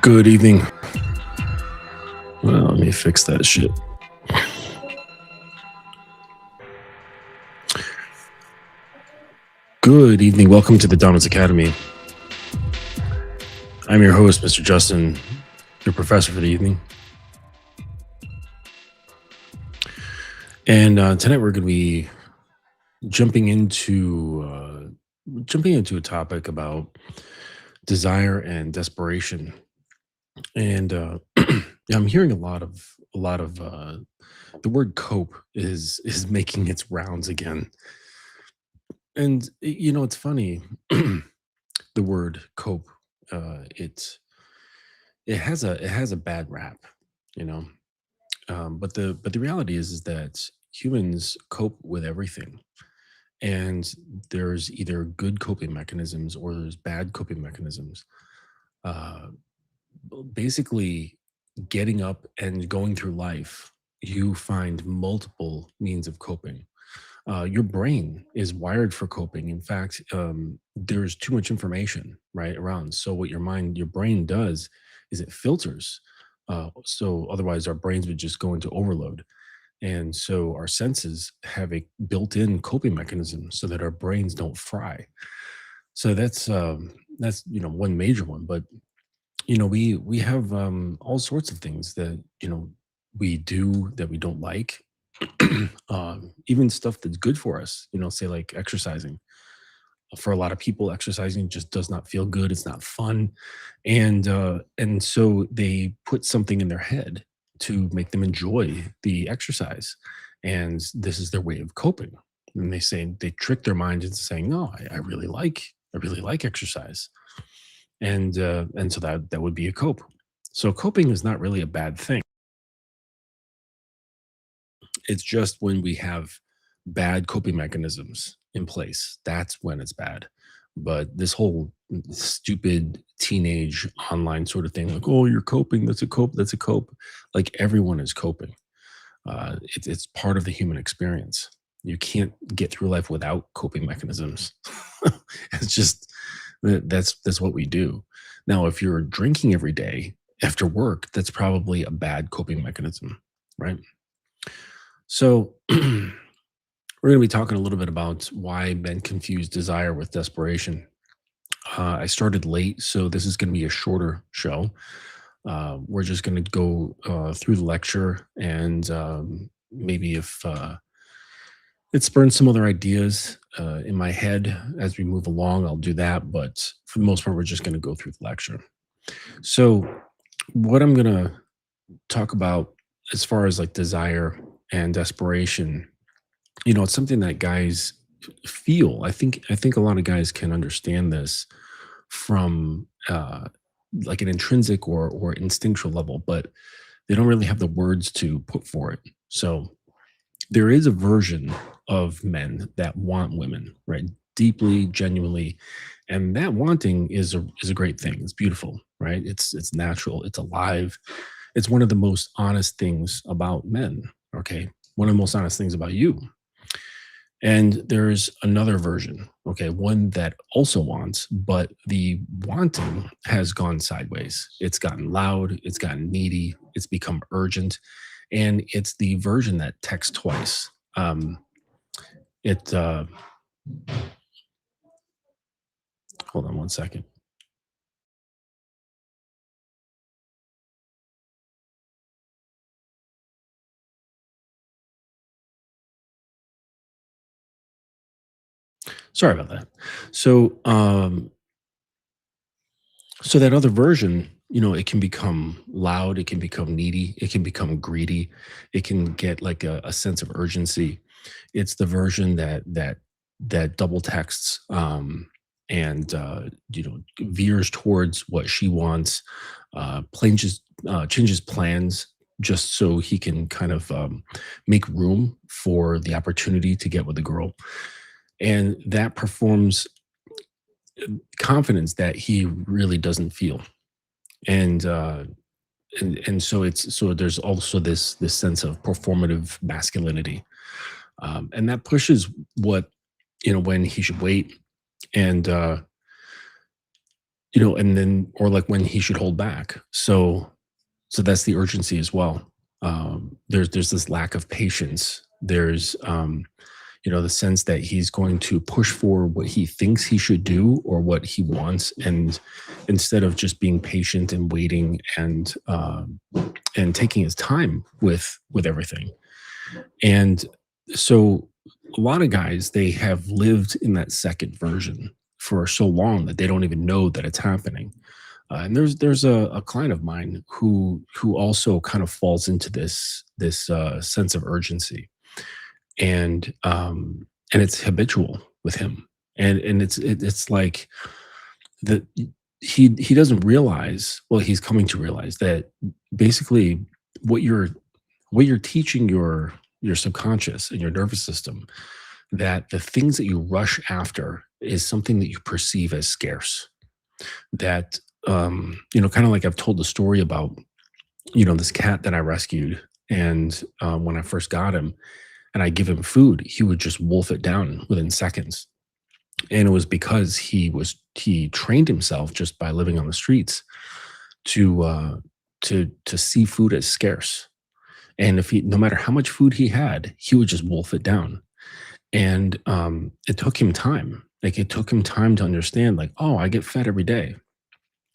Good evening. Well, let me fix that shit. Good evening. Welcome to the Dominance Academy. I'm your host, Mr. Justin, your professor for the evening. And tonight we're going to be jumping into a topic about desire and desperation. And I'm hearing a lot of the word cope is making its rounds again. And it's funny, the word cope, it has a bad rap, you know. But the reality is that humans cope with everything, and there's either good coping mechanisms or there's bad coping mechanisms. Uh, Basically, getting up and going through life, you find multiple means of coping. Your brain is wired for coping. In fact, there's too much information right around. So what your brain does is it filters. So otherwise, our brains would just go into overload. And so our senses have a built-in coping mechanism so that our brains don't fry. So that's one major one. But we have all sorts of things that we do that we don't like. Even stuff that's good for us, say like exercising. For a lot of people, exercising just does not feel good. It's not fun, and so they put something in their head to make them enjoy the exercise, and this is their way of coping. And they trick their mind into saying, "No, I really like exercise," and so that would be a cope. So coping is not really a bad thing. It's just when we have bad coping mechanisms in place, that's when it's bad. But this whole stupid teenage online sort of thing, like, oh, you're coping, that's a cope, that's a cope. Like everyone is coping. It's part of the human experience. You can't get through life without coping mechanisms. It's just that's what we do. Now, if you're drinking every day after work, that's probably a bad coping mechanism, right? So, we're going to be talking a little bit about why men confuse desire with desperation. I started late, so this is going to be a shorter show. We're just going to go through the lecture, and maybe if it spurns some other ideas in my head as we move along, I'll do that. But for the most part, we're just going to go through the lecture. So, what I'm going to talk about as far as like desire and desperation, it's something that guys feel. I think a lot of guys can understand this from like an intrinsic or instinctual level, but they don't really have the words to put for it. So there is a version of men that want women, right? Deeply, genuinely, and that wanting is a great thing. It's beautiful, right? It's natural. It's alive. It's one of the most honest things about men. Okay, one of the most honest things about you. And there's another version, okay, one that also wants, but the wanting has gone sideways. It's gotten loud, it's gotten needy, it's become urgent, and it's the version that texts twice. It Hold on one second. Sorry about that. So, so that other version, it can become loud, it can become needy, it can become greedy, it can get like a sense of urgency. It's the version that double texts, and veers towards what she wants, changes plans just so he can kind of make room for the opportunity to get with the girl, and that performs confidence that he really doesn't feel. And uh and and so there's also this sense of performative masculinity, and that pushes what when he should wait. And and then, or like when he should hold back. So that's the urgency as well. There's this lack of patience. There's the sense that he's going to push for what he thinks he should do or what he wants, and instead of just being patient and waiting and taking his time with everything. And so a lot of guys, they have lived in that second version for so long that they don't even know that it's happening. And there's a client of mine who also kind of falls into this sense of urgency, and it's habitual with him, and it's like that he doesn't realize. Well, he's coming to realize that basically what you're teaching your subconscious and your nervous system, that the things that you rush after is something that you perceive as scarce. That kind of like I've told the story about this cat that I rescued, and when I first got him and I give him food, he would just wolf it down within seconds. And it was because he trained himself just by living on the streets to to see food as scarce. And if he no matter how much food he had, he would just wolf it down. And it took him time. Like, it took him time to understand, like, oh, I get fed every day.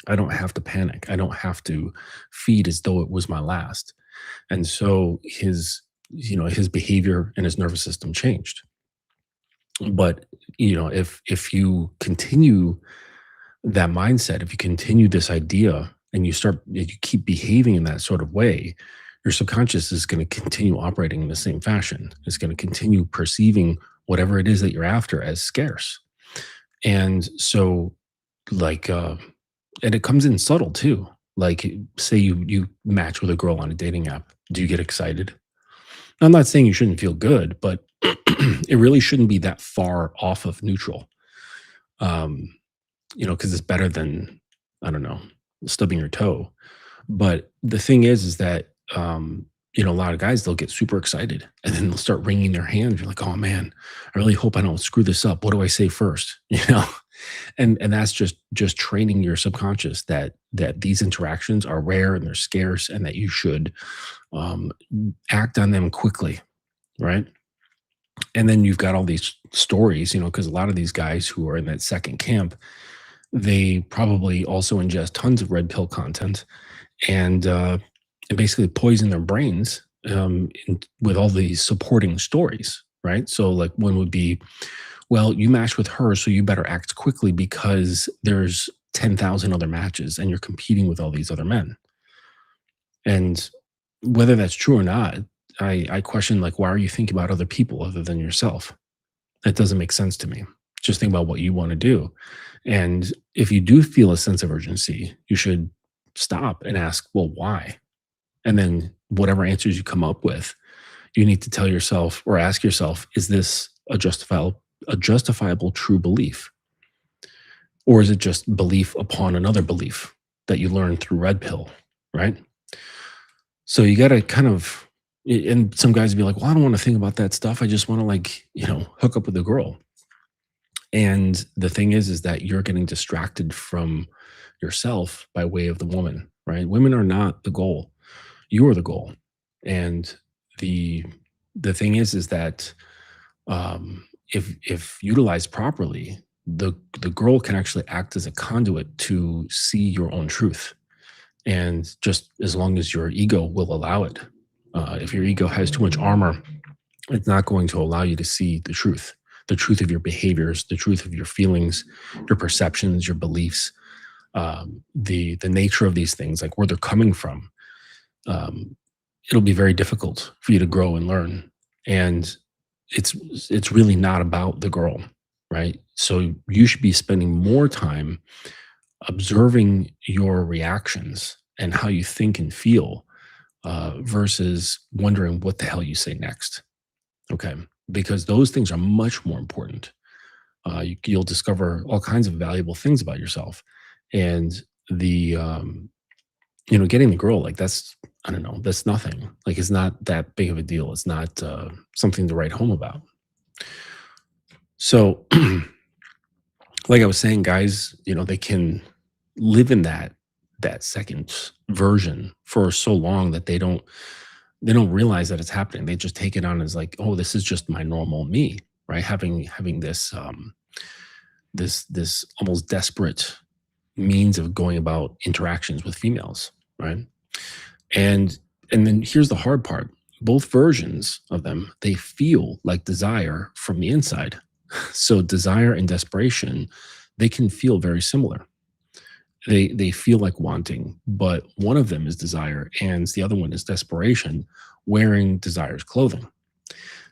I don't have to panic. I don't have to feed as though it was my last. And so his behavior and his nervous system changed. But if you continue that mindset, if you continue this idea and you keep behaving in that sort of way, your subconscious is going to continue operating in the same fashion. It's going to continue perceiving whatever it is that you're after as scarce. And so, like, and it comes in subtle too. Like, say you match with a girl on a dating app. Do you get excited? I'm not saying you shouldn't feel good, but it really shouldn't be that far off of neutral. Um, because it's better than, I don't know, stubbing your toe. But the thing is that a lot of guys, they'll get super excited and then they'll start wringing their hands. You're like, oh man, I really hope I don't screw this up. What do I say first? And that's just training your subconscious that these interactions are rare and they're scarce, and that you should um, act on them quickly, right? And then you've got all these stories, because a lot of these guys who are in that second camp, they probably also ingest tons of red pill content, and basically poison their brains with all these supporting stories, right? So, like, one would be, well, you matched with her, so you better act quickly because there's 10,000 other matches and you're competing with all these other men. And whether that's true or not, I question, like, why are you thinking about other people other than yourself? That doesn't make sense to me. Just think about what you want to do. And if you do feel a sense of urgency, you should stop and ask, well, why? And then whatever answers you come up with, you need to tell yourself or ask yourself, is this a justifiable true belief? Or is it just belief upon another belief that you learned through red pill, right? So you got to kind of, and some guys would be like, well, I don't want to think about that stuff. I just want to, like, hook up with a girl. And the thing is that you're getting distracted from yourself by way of the woman, right? Women are not the goal. You are the goal. And the thing is that if utilized properly, the girl can actually act as a conduit to see your own truth, and just as long as your ego will allow it. If your ego has too much armor, it's not going to allow you to see the truth of your behaviors, the truth of your feelings, your perceptions, your beliefs, the nature of these things, like where they're coming from. It'll be very difficult for you to grow and learn. And it's really not about the girl, right? So you should be spending more time observing your reactions and how you think and feel, versus wondering what the hell you say next. Okay, because those things are much more important. You'll discover all kinds of valuable things about yourself, and getting the girl, like, that's, I don't know, that's nothing. Like, it's not that big of a deal. It's not something to write home about. So, like I was saying, guys, they can. live in that second version for so long that they don't realize that it's happening. They just take it on as like, oh, this is just my normal me, right? Having this this almost desperate means of going about interactions with females, right? And and then here's the hard part. Both versions of them, they feel like desire from the inside. So desire and desperation, they can feel very similar. They feel like wanting, but one of them is desire and the other one is desperation wearing desire's clothing.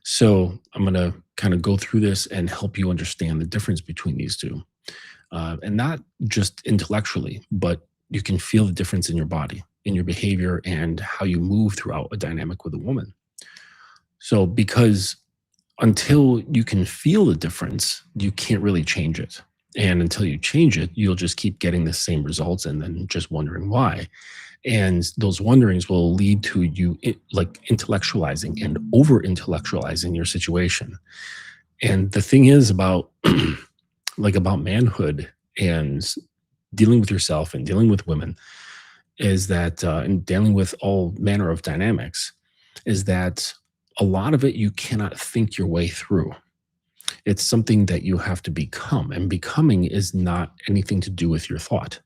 So I'm going to kind of go through this and help you understand the difference between these two. And not just intellectually, but you can feel the difference in your body, in your behavior, and how you move throughout a dynamic with a woman. So, because until you can feel the difference, you can't really change it. And until you change it, you'll just keep getting the same results and then just wondering why. And those wonderings will lead to you like intellectualizing and over intellectualizing your situation. And the thing is about like about manhood and dealing with yourself and dealing with women is that and dealing with all manner of dynamics is that a lot of it you cannot think your way through. It's something that you have to become, and becoming is not anything to do with your thought.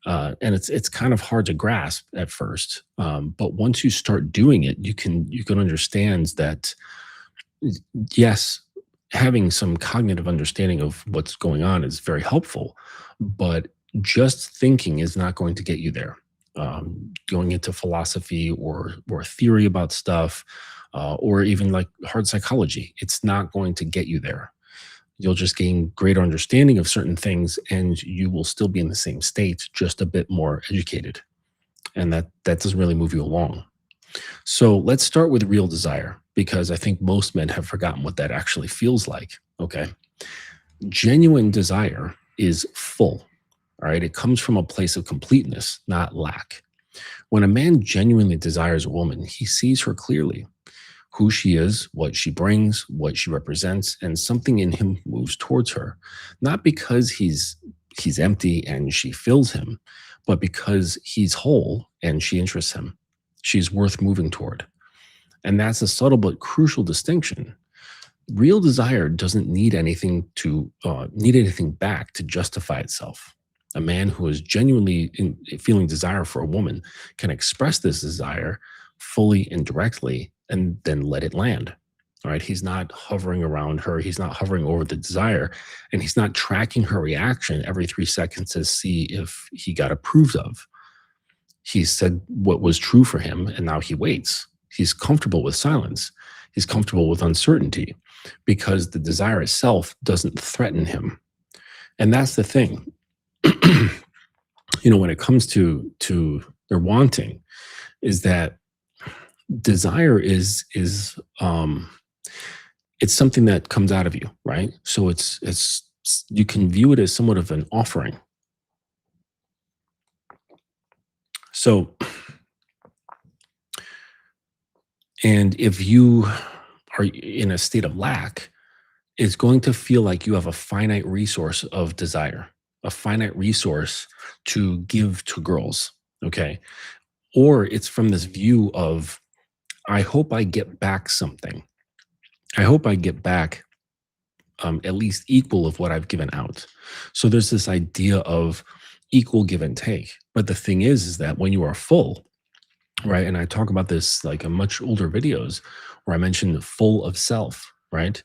And it's kind of hard to grasp at first, but once you start doing it, you can understand that yes, having some cognitive understanding of what's going on is very helpful, but just thinking is not going to get you there. Going into philosophy or theory about stuff, or even like hard psychology, it's not going to get you there. You'll just gain greater understanding of certain things, and you will still be in the same state, just a bit more educated, and that doesn't really move you along. So let's start with real desire, because I think most men have forgotten what that actually feels like. Okay. Genuine desire is full. All right. It comes from a place of completeness, not lack. When a man genuinely desires a woman, he sees her clearly, who she is, what she brings, what she represents, and something in him moves towards her. Not because he's empty and she fills him, but because he's whole and she interests him. She's worth moving toward. And that's a subtle but crucial distinction. Real desire doesn't need anything back to justify itself. A man who is genuinely feeling desire for a woman can express this desire fully and directly and then let it land. All right. He's not hovering around her. He's not hovering over the desire, and he's not tracking her reaction every 3 seconds to see if he got approved of. He said what was true for him, and now he waits. He's comfortable with silence. He's comfortable with uncertainty because the desire itself doesn't threaten him. And that's the thing. When it comes to their wanting, is that desire is it's something that comes out of you, right? So it's you can view it as somewhat of an offering. So, and if you are in a state of lack, it's going to feel like you have a finite resource of desire, a finite resource to give to girls. Okay. Or it's from this view of, I hope I get back something. I hope I get back at least equal of what I've given out. So there's this idea of equal give and take. But the thing is that when you are full, right? And I talk about this like in much older videos where I mentioned full of self, right?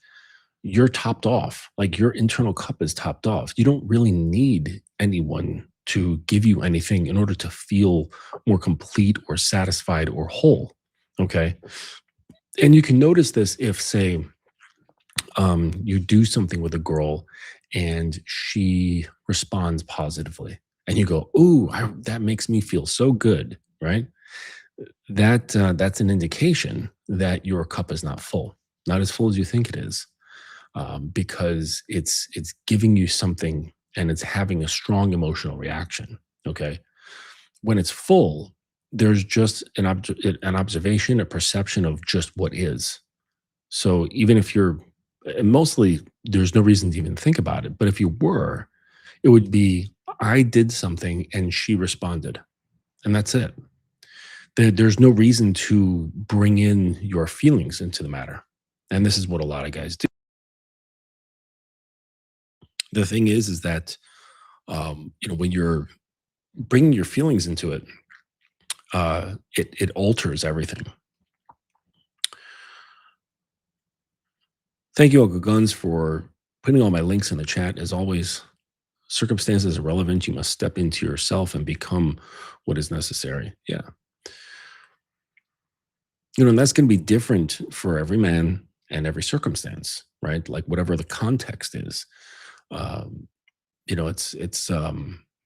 You're topped off, like your internal cup is topped off. You don't really need anyone to give you anything in order to feel more complete or satisfied or whole. Okay. And you can notice this if, say, you do something with a girl and she responds positively and you go, "Ooh, that makes me feel so good," right? That's an indication that your cup is not full, not as full as you think it is, because it's giving you something and it's having a strong emotional reaction. Okay, when it's full, there's just an observation, a perception of just what is. So even if you're and mostly there's no reason to even think about it, but if you were, it would be, I did something and she responded, and that's it. There's no reason to bring in your feelings into the matter. And this is what a lot of guys do. The thing is that when you're bringing your feelings into it, it alters everything. Thank you, Uncle Guns, for putting all my links in the chat. As always, circumstances are relevant. You must step into yourself and become what is necessary. Yeah. And that's going to be different for every man and every circumstance, right? Like whatever the context is. Um, it's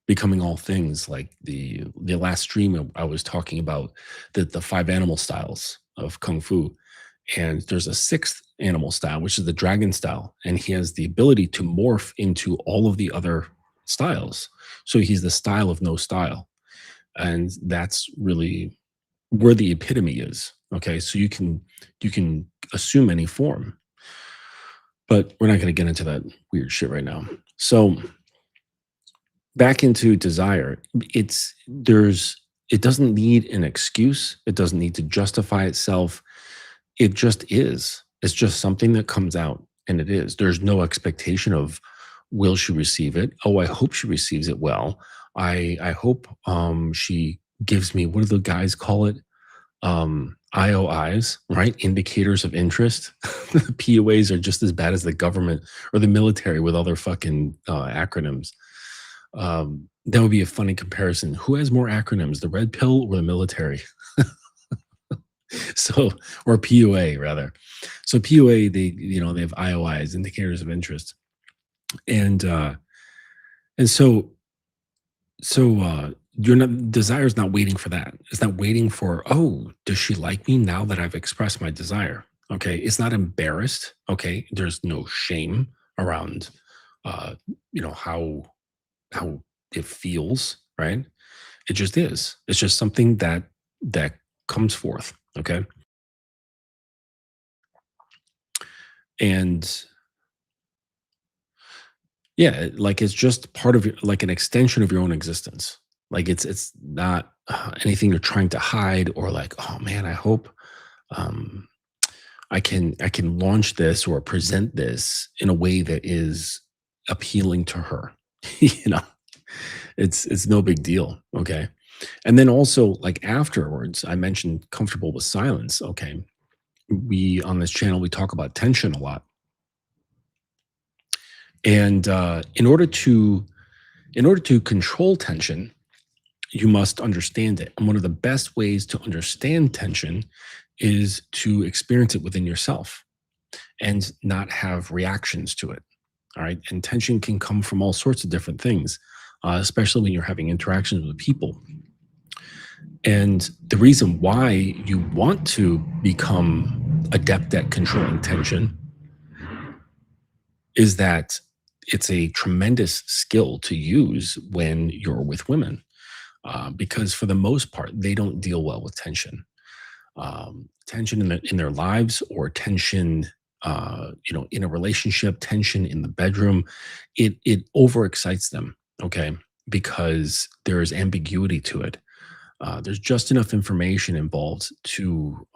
becoming all things. Like the last stream I was talking about the five animal styles of kung fu, and there's a sixth animal style, which is the dragon style, and he has the ability to morph into all of the other styles. So he's the style of no style, and that's really where the epitome is. Okay, so you can assume any form, but we're not going to get into that weird shit right now. So back into desire, it doesn't need an excuse, it doesn't need to justify itself. It just is. It's just something that comes out, and it is. There's no expectation of, will she receive it? Oh, I hope she receives it well. I hope she gives me, what do the guys call it? IOIs, right? Indicators of interest. The POAs are just as bad as the government or the military with all their fucking acronyms. That would be a funny comparison. Who has more acronyms, the red pill or the military? So, or PUA rather. So PUA, they have IOIs, indicators of interest, and you're not desire is not waiting for that. It's not waiting for, oh, does she like me now that I've expressed my desire? Okay, it's not embarrassed. Okay, there's no shame around, uh, how it feels, right? It just is. It's just something that comes forth. Okay, and yeah, like it's just part of your, like an extension of your own existence. Like it's not anything you're trying to hide or like, oh man, I hope um, I can launch this or present this in a way that is appealing to her. you know, it's no big deal. Okay, and then also like afterwards, I mentioned comfortable with silence. Okay, we on this channel we talk about tension a lot, and in order to control tension, you must understand it. And one of the best ways to understand tension is to experience it within yourself and not have reactions to it. All right. And tension can come from all sorts of different things, especially when you're having interactions with people. And the reason why you want to become adept at controlling tension is that it's a tremendous skill to use when you're with women, because for the most part, they don't deal well with tension. Tension in their lives or tension, in a relationship, tension in the bedroom, it overexcites them. Okay, because there is ambiguity to it. There's just enough information involved to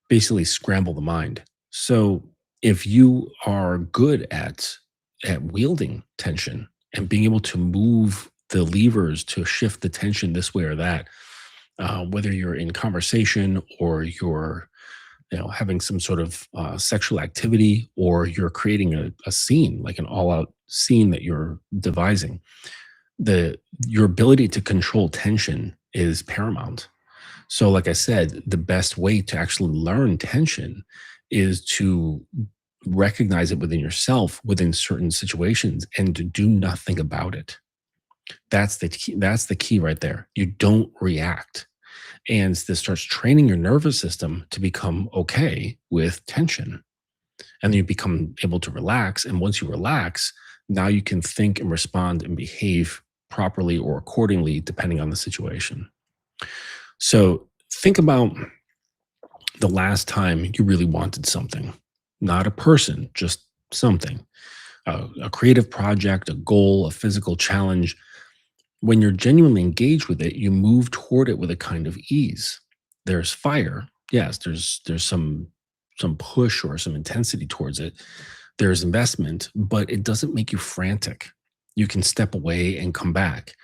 basically scramble the mind. So if you are good at wielding tension and being able to move the levers to shift the tension this way or that, whether you're in conversation or you're having some sort of sexual activity or you're creating a scene, like an all-out scene that you're devising, the your ability to control tension is paramount. So, like I said, the best way to actually learn tension is to recognize it within yourself within certain situations and to do nothing about it. That's the key. That's the key right there. You don't react. And this starts training your nervous system to become okay with tension. And then you become able to relax. And once you relax, now you can think and respond and behave properly or accordingly, depending on the situation. So think about the last time you really wanted something, not a person, just something. a creative project, a goal, a physical challenge. When you're genuinely engaged with it, you move toward it with a kind of ease. There's fire. Yes, there's some push or some intensity towards it. There's investment, but it doesn't make you frantic. You can step away and come back.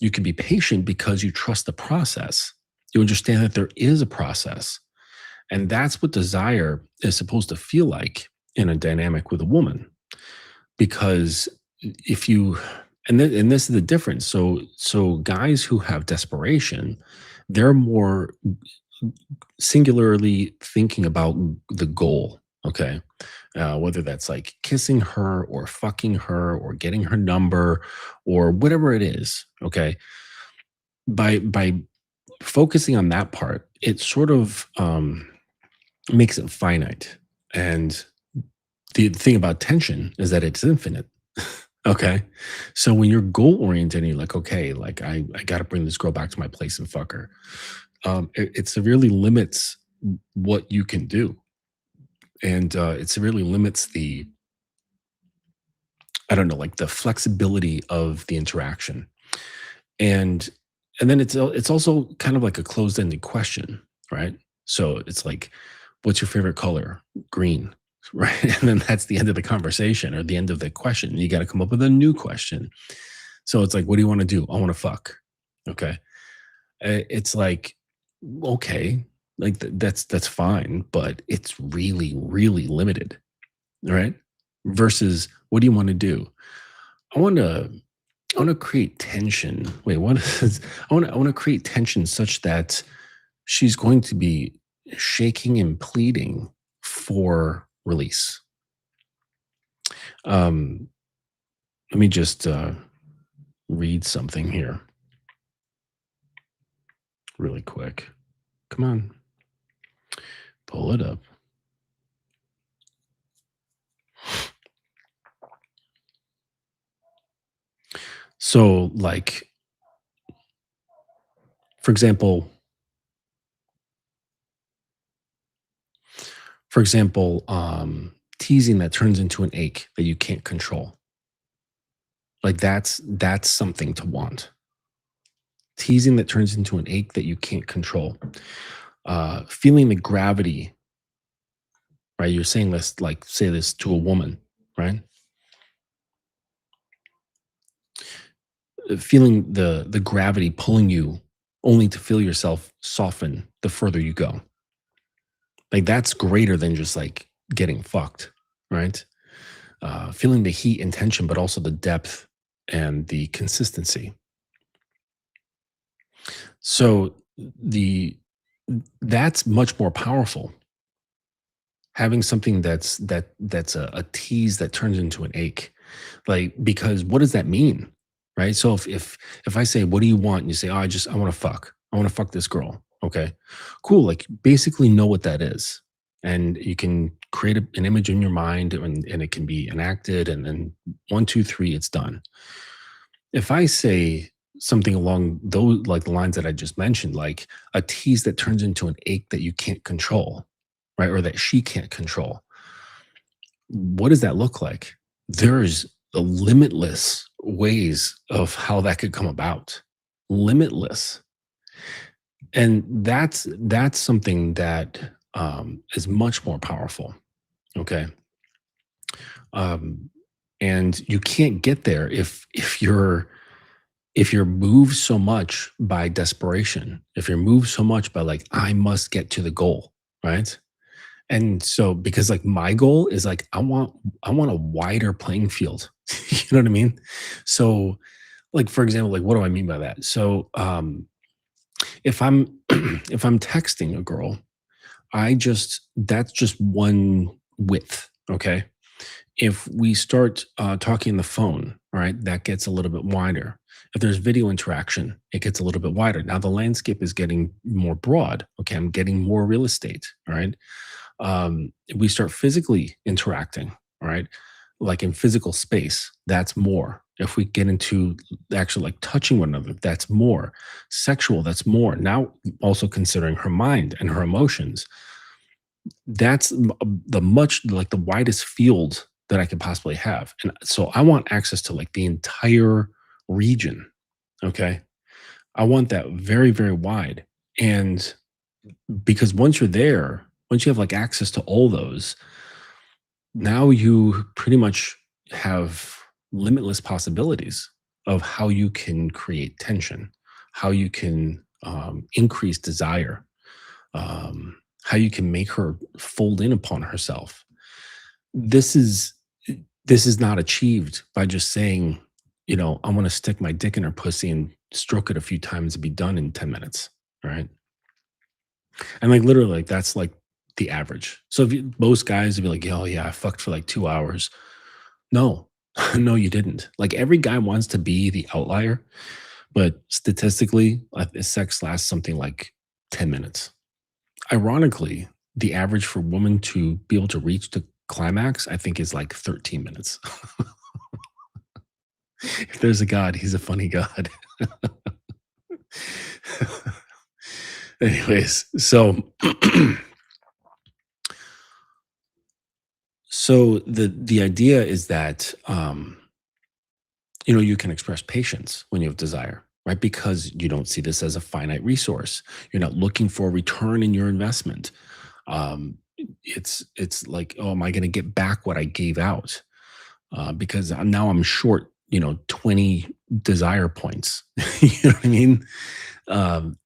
You can be patient because you trust the process. You understand that there is a process. And that's what desire is supposed to feel like in a dynamic with a woman. Because if you and this is the difference. So guys who have desperation, they're more singularly thinking about the goal. Okay. Whether that's like kissing her or fucking her or getting her number or whatever it is. Okay. By focusing on that part, it sort of makes it finite. And the thing about tension is that it's infinite. Okay. So when you're goal oriented and you're like, okay, like I got to bring this girl back to my place and fuck her, it severely limits what you can do. And it severely limits I don't know, like the flexibility of the interaction. And and then it's also kind of like a closed-ended question, right? So it's like, what's your favorite color? Green, right? And then that's the end of the conversation or the end of the question. You got to come up with a new question. So it's like, what do you want to do? I want to fuck. Okay. It's like, okay, like that's fine, but it's really, really limited, right? Versus, what do you want to do? I want to I want to create tension. Wait, what is I want to create tension such that she's going to be shaking and pleading for release. Um, Let me just read something here really quick. Come on, pull it up. So, like, for example, teasing that turns into an ache that you can't control. Like that's something to want. Teasing that turns into an ache that you can't control. Feeling the gravity, right? You're saying this, like, say this to a woman, right? Feeling the gravity pulling you, only to feel yourself soften the further you go. Like that's greater than just like getting fucked, right? Feeling the heat and tension, but also the depth and the consistency. So the that's much more powerful. Having something that's a tease that turns into an ache, like, because what does that mean, right? So if I say, what do you want, and you say, oh, I want to fuck, I want to fuck this girl. Okay, cool. Like, basically know what that is, and you can create an image in your mind, and it can be enacted, and then one, two, three, it's done. If I say something along those, like the lines that I just mentioned, like a tease that turns into an ache that you can't control, right? Or that she can't control. What does that look like? There's a limitless ways of how that could come about. Limitless. And that's something that is much more powerful. Okay. Um, and you can't get there if you're moved so much by desperation, if you're moved so much by like, I must get to the goal, right? And so, because like my goal is like, I want a wider playing field. You know what I mean? So, like, for example, like, what do I mean by that? So if I'm if I'm texting a girl, that's just one width. Okay. If we start talking on the phone, all right, that gets a little bit wider. If there's video interaction, it gets a little bit wider. Now the landscape is getting more broad. Okay, I'm getting more real estate. All right. We start physically interacting. All right, like in physical space, that's more. If we get into actually like touching one another, that's more. Sexual, that's more. Now also considering her mind and her emotions, that's the much like the widest field that I could possibly have. And so I want access to like the entire region. Okay. I want that very, very wide. And because once you're there, once you have like access to all those, now you pretty much have limitless possibilities of how you can create tension, how you can increase desire, how you can make her fold in upon herself. This is this is not achieved by just saying, I want to stick my dick in her pussy and stroke it a few times and be done in 10 minutes. Right. And like literally, like that's like the average. So if most guys would be like, oh yeah, I fucked for like 2 hours. No, no, you didn't. Like every guy wants to be the outlier, but statistically, sex lasts something like 10 minutes. Ironically, the average for women to be able to reach the climax, I think, is like 13 minutes. If there's a God, he's a funny God. Anyways, so so the idea is that you can express patience when you have desire, right? Because you don't see this as a finite resource. You're not looking for a return in your investment. It's like, oh, am I going to get back what I gave out? Because I'm short, 20 desire points. You know what I mean?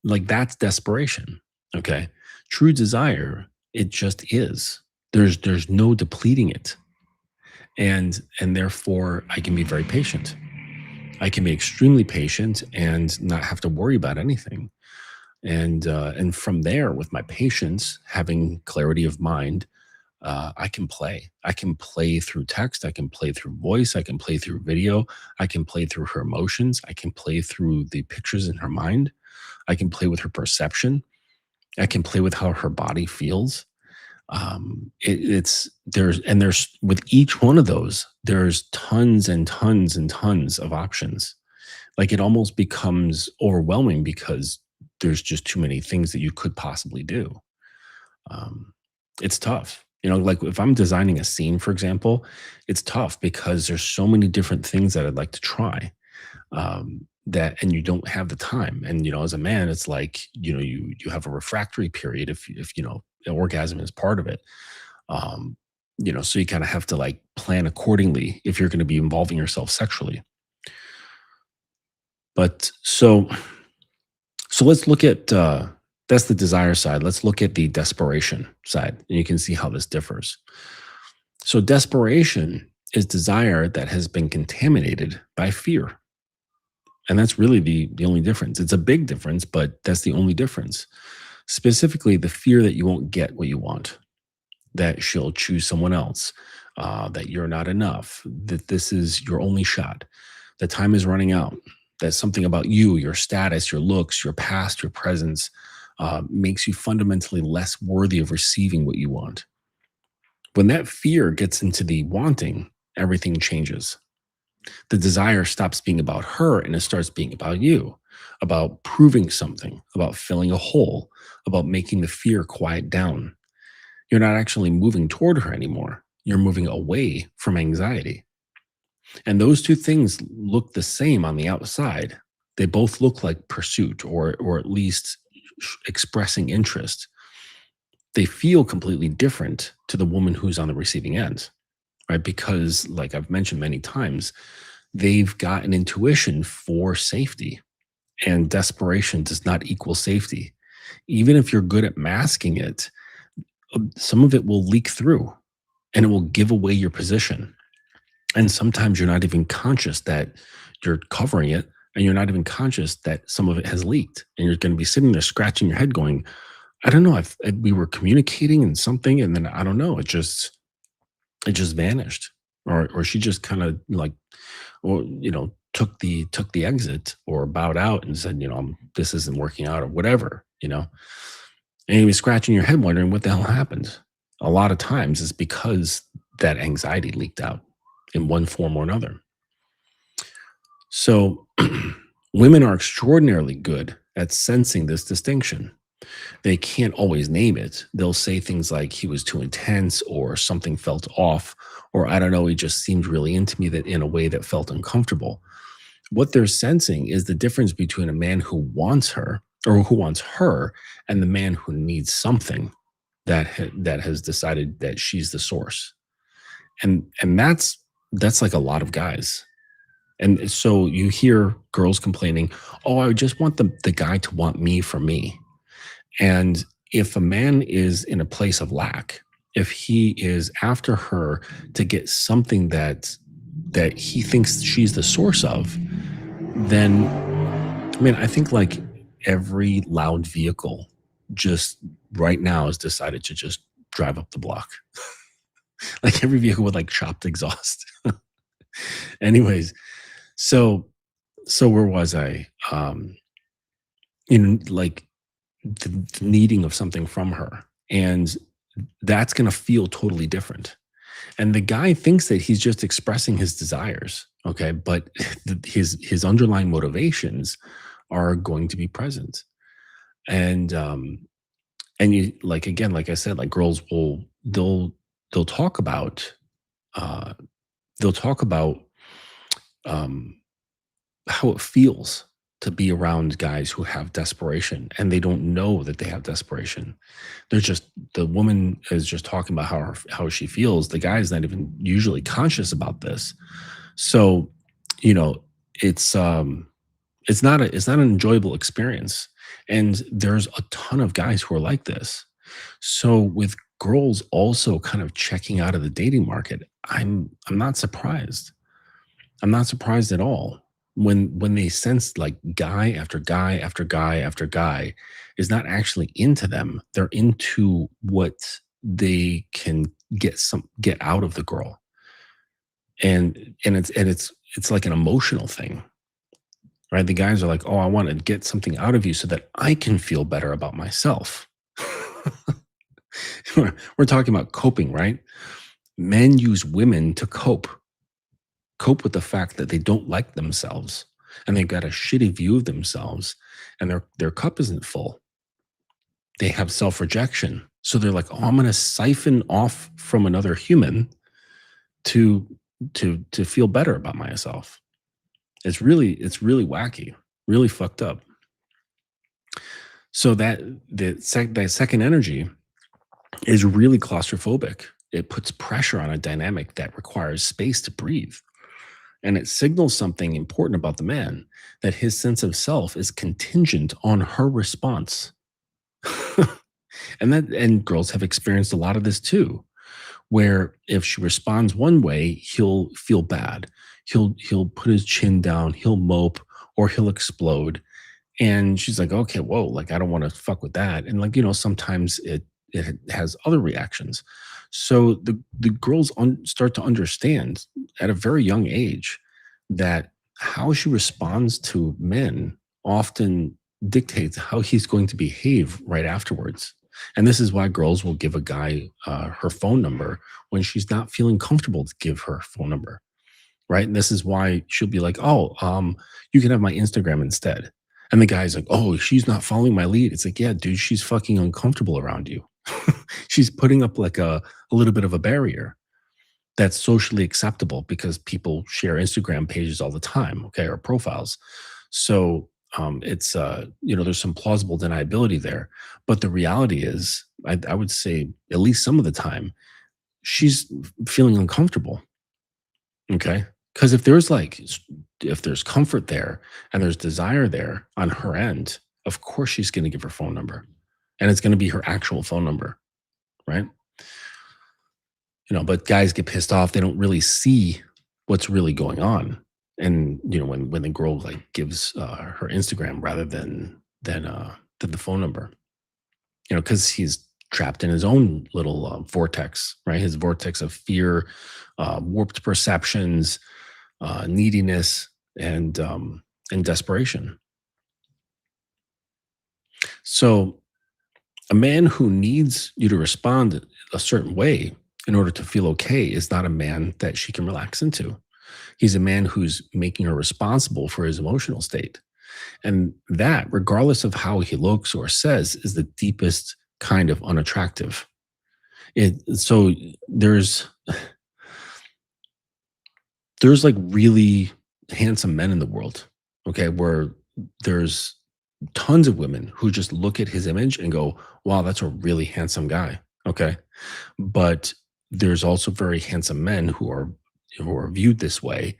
Like that's desperation. Okay. True desire, it just is. There's no depleting it. And therefore I can be very patient. I can be extremely patient and not have to worry about anything. And from there, with my patience, having clarity of mind, I can play. I can play through text. I can play through voice. I can play through video. I can play through her emotions. I can play through the pictures in her mind. I can play with her perception. I can play with how her body feels. There's with each one of those, there's tons and tons and tons of options. Like it almost becomes overwhelming because there's just too many things that you could possibly do. Um, it's tough. Like if I'm designing a scene, for example, it's tough because there's so many different things that I'd like to try. And you don't have the time. And as a man, it's like you have a refractory period if an orgasm is part of it. Um, so you kind of have to like plan accordingly if you're going to be involving yourself sexually. But so let's look at that's the desire side. Let's look at the desperation side, and you can see how this differs. So desperation is desire that has been contaminated by fear. And that's really the only difference. It's a big difference, but that's the only difference. Specifically, the fear that you won't get what you want, that she'll choose someone else, that you're not enough, that this is your only shot, that time is running out, that something about you, your status, your looks, your past, your presence makes you fundamentally less worthy of receiving what you want. When that fear gets into the wanting, everything changes. The desire stops being about her and it starts being about you, about proving something, about filling a hole, about making the fear quiet down. You're not actually moving toward her anymore. You're moving away from anxiety. And those two things look the same on the outside. They both look like pursuit or at least expressing interest. They feel completely different to the woman who's on the receiving end, right? Because, like I've mentioned many times, they've got an intuition for safety, and desperation does not equal safety. Even if you're good at masking it, some of it will leak through and it will give away your position. And sometimes you're not even conscious that you're covering it, and you're not even conscious that some of it has leaked. And you're going to be sitting there scratching your head going, I don't know, we were communicating and something, and then I don't know, it just vanished. Or she just kind of like, or took the exit or bowed out and said, this isn't working out or whatever. And you be scratching your head wondering what the hell happened. A lot of times it's because that anxiety leaked out in one form or another. So women are extraordinarily good at sensing this distinction. They can't always name it. They'll say things like he was too intense or something felt off, or I don't know, he just seemed really into me that in a way that felt uncomfortable. What they're sensing is the difference between a man who wants her or who wants her and the man who needs something that has decided that she's the source. And that's like a lot of guys. And so you hear girls complaining, "Oh, I just want the guy to want me for me." And if a man is in a place of lack, if he is after her to get something that he thinks she's the source of, then I mean, I think like every loud vehicle just right now has decided to just drive up the block. Like every vehicle with like chopped exhaust. Anyways, so where was I? In like the needing of something from her. And that's going to feel totally different. And the guy thinks that he's just expressing his desires, okay? But his underlying motivations are going to be present. And you like again, like I said, like girls will they'll talk about uh they'll talk about um how it feels to be around guys who have desperation and they don't know that they have desperation. They're just the woman is just talking about how she feels. The guy is not even usually conscious about this. So, you know, it's it's not an enjoyable experience. And there's a ton of guys who are like this. So with girls also kind of checking out of the dating market, I'm not surprised. I'm not surprised at all when they sense like guy after guy after guy after guy is not actually into them. They're into what they can get out of the girl. And it's like an emotional thing, right? The guys are like, "Oh, I want to get something out of you so that I can feel better about myself." We're talking about coping, right? Men use women to cope with the fact that they don't like themselves and they've got a shitty view of themselves and their cup isn't full. They have self-rejection. So they're like, "Oh, I'm going to siphon off from another human to to feel better about myself." It's really wacky, really fucked up. So that second energy is really claustrophobic. It puts pressure on a dynamic that requires space to breathe. And it signals something important about the man, that his sense of self is contingent on her response. And girls have experienced a lot of this too, where if she responds one way, he'll feel bad. He'll put his chin down, he'll mope, or he'll explode. And she's like, "Okay, whoa, like I don't want to fuck with that." And like, sometimes it has other reactions. So the girls start to understand at a very young age that how she responds to men often dictates how he's going to behave right afterwards. And this is why girls will give a guy her phone number when she's not feeling comfortable to give her phone number, right? And this is why she'll be like, "Oh, you can have my Instagram instead." And the guy's like, "Oh, she's not following my lead." It's like, "Yeah, dude, she's fucking uncomfortable around you." She's putting up like a little bit of a barrier that's socially acceptable because people share Instagram pages all the time, okay, or profiles. So it's there's some plausible deniability there, but the reality is, I would say at least some of the time, she's feeling uncomfortable. Okay, because if there's comfort there and there's desire there on her end, of course she's going to give her phone number, and it's going to be her actual phone number, right? But guys get pissed off. They don't really see what's really going on. And when the girl like gives her Instagram rather than the phone number, because he's trapped in his own little vortex, right? His vortex of fear, warped perceptions, neediness, and desperation. So a man who needs you to respond a certain way in order to feel okay is not a man that she can relax into. He's a man who's making her responsible for his emotional state. And that, regardless of how he looks or says, is the deepest kind of unattractive. So there's like really handsome men in the world, okay, where there's tons of women who just look at his image and go, wow, that's a really handsome guy. Okay. But there's also very handsome men who are viewed this way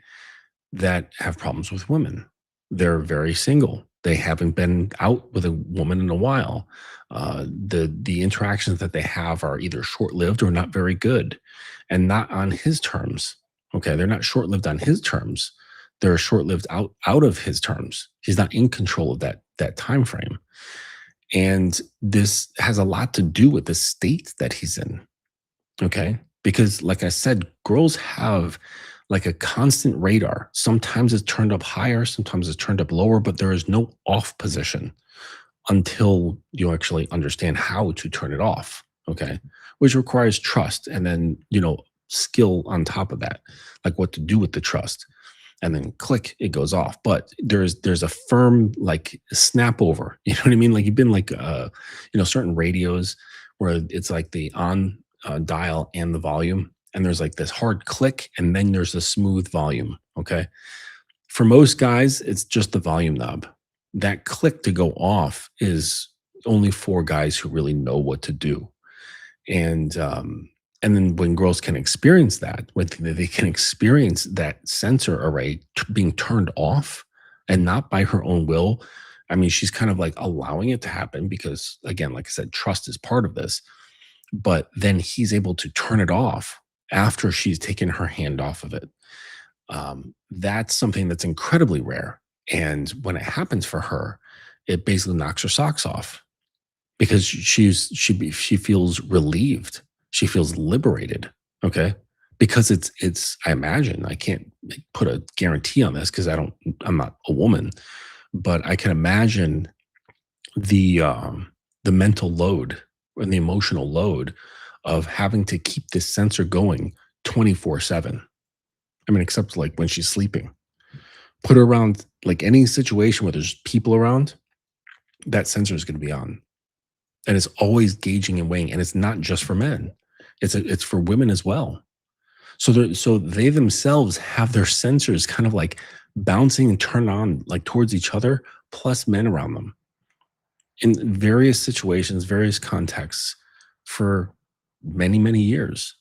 that have problems with women. They're very single. They haven't been out with a woman in a while. The interactions that they have are either short lived or not very good, and not on his terms. Okay, they're not short lived on his terms. They're short lived out of his terms. He's not in control of that time frame, and this has a lot to do with the state that he's in. Okay. Because, like I said, girls have like a constant radar. Sometimes it's turned up higher, sometimes it's turned up lower, but there is no off position until you actually understand how to turn it off. Okay. Which requires trust and then, skill on top of that, like what to do with the trust. And then click, it goes off. But there's a firm like snap over. You know what I mean? Like you've been like certain radios where it's like the on dial and the volume. And there's like this hard click, and then there's a smooth volume. Okay. For most guys, it's just the volume knob. That click to go off is only for guys who really know what to do. And and then when girls can experience that, when they can experience that sensor array being turned off and not by her own will, I mean, she's kind of like allowing it to happen because, again, like I said, trust is part of this. But then he's able to turn it off after she's taken her hand off of it. That's something that's incredibly rare. And when it happens for her, it basically knocks her socks off because she feels relieved. She feels liberated. Okay. Because it's I imagine, I can't like, put a guarantee on this because I'm not a woman, but I can imagine the mental load and the emotional load of having to keep this sensor going 24/7. I mean, except like when she's sleeping. Put her around like any situation where there's people around, that sensor is going to be on. And it's always gauging and weighing. And it's not just for men. It's for women as well. So they themselves have their sensors kind of like bouncing and turn on like towards each other, plus men around them in various situations, various contexts for many, many years.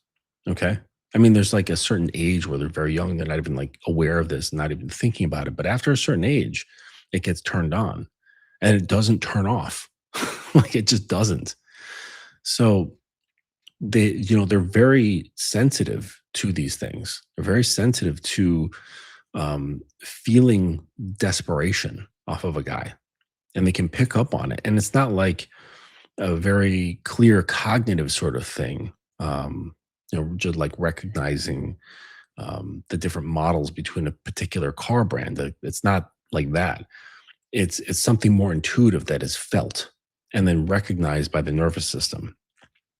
Okay. I mean, there's like a certain age where they're very young, they're not even like aware of this, not even thinking about it. But after a certain age, it gets turned on and it doesn't turn off. Like it just doesn't. So they're very sensitive to these things. They're very sensitive to feeling desperation off of a guy, and they can pick up on it. And it's not like a very clear cognitive sort of thing. Just like recognizing the different models between a particular car brand. It's not like that. It's something more intuitive that is felt and then recognized by the nervous system.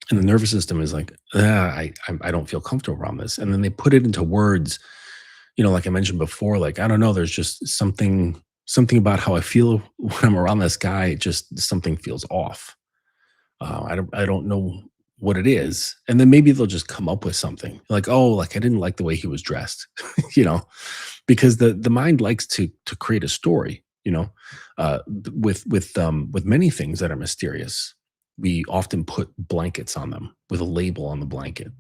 And the nervous system is like, I don't feel comfortable around this. And then they put it into words, like I mentioned before, like, I don't know, there's just something about how I feel when I'm around this guy. Just something feels off. I don't know what it is. And then maybe they'll just come up with something like, oh, like I didn't like the way he was dressed, you know, because the mind likes to create a story, with many things that are mysterious. We often put blankets on them with a label on the blanket,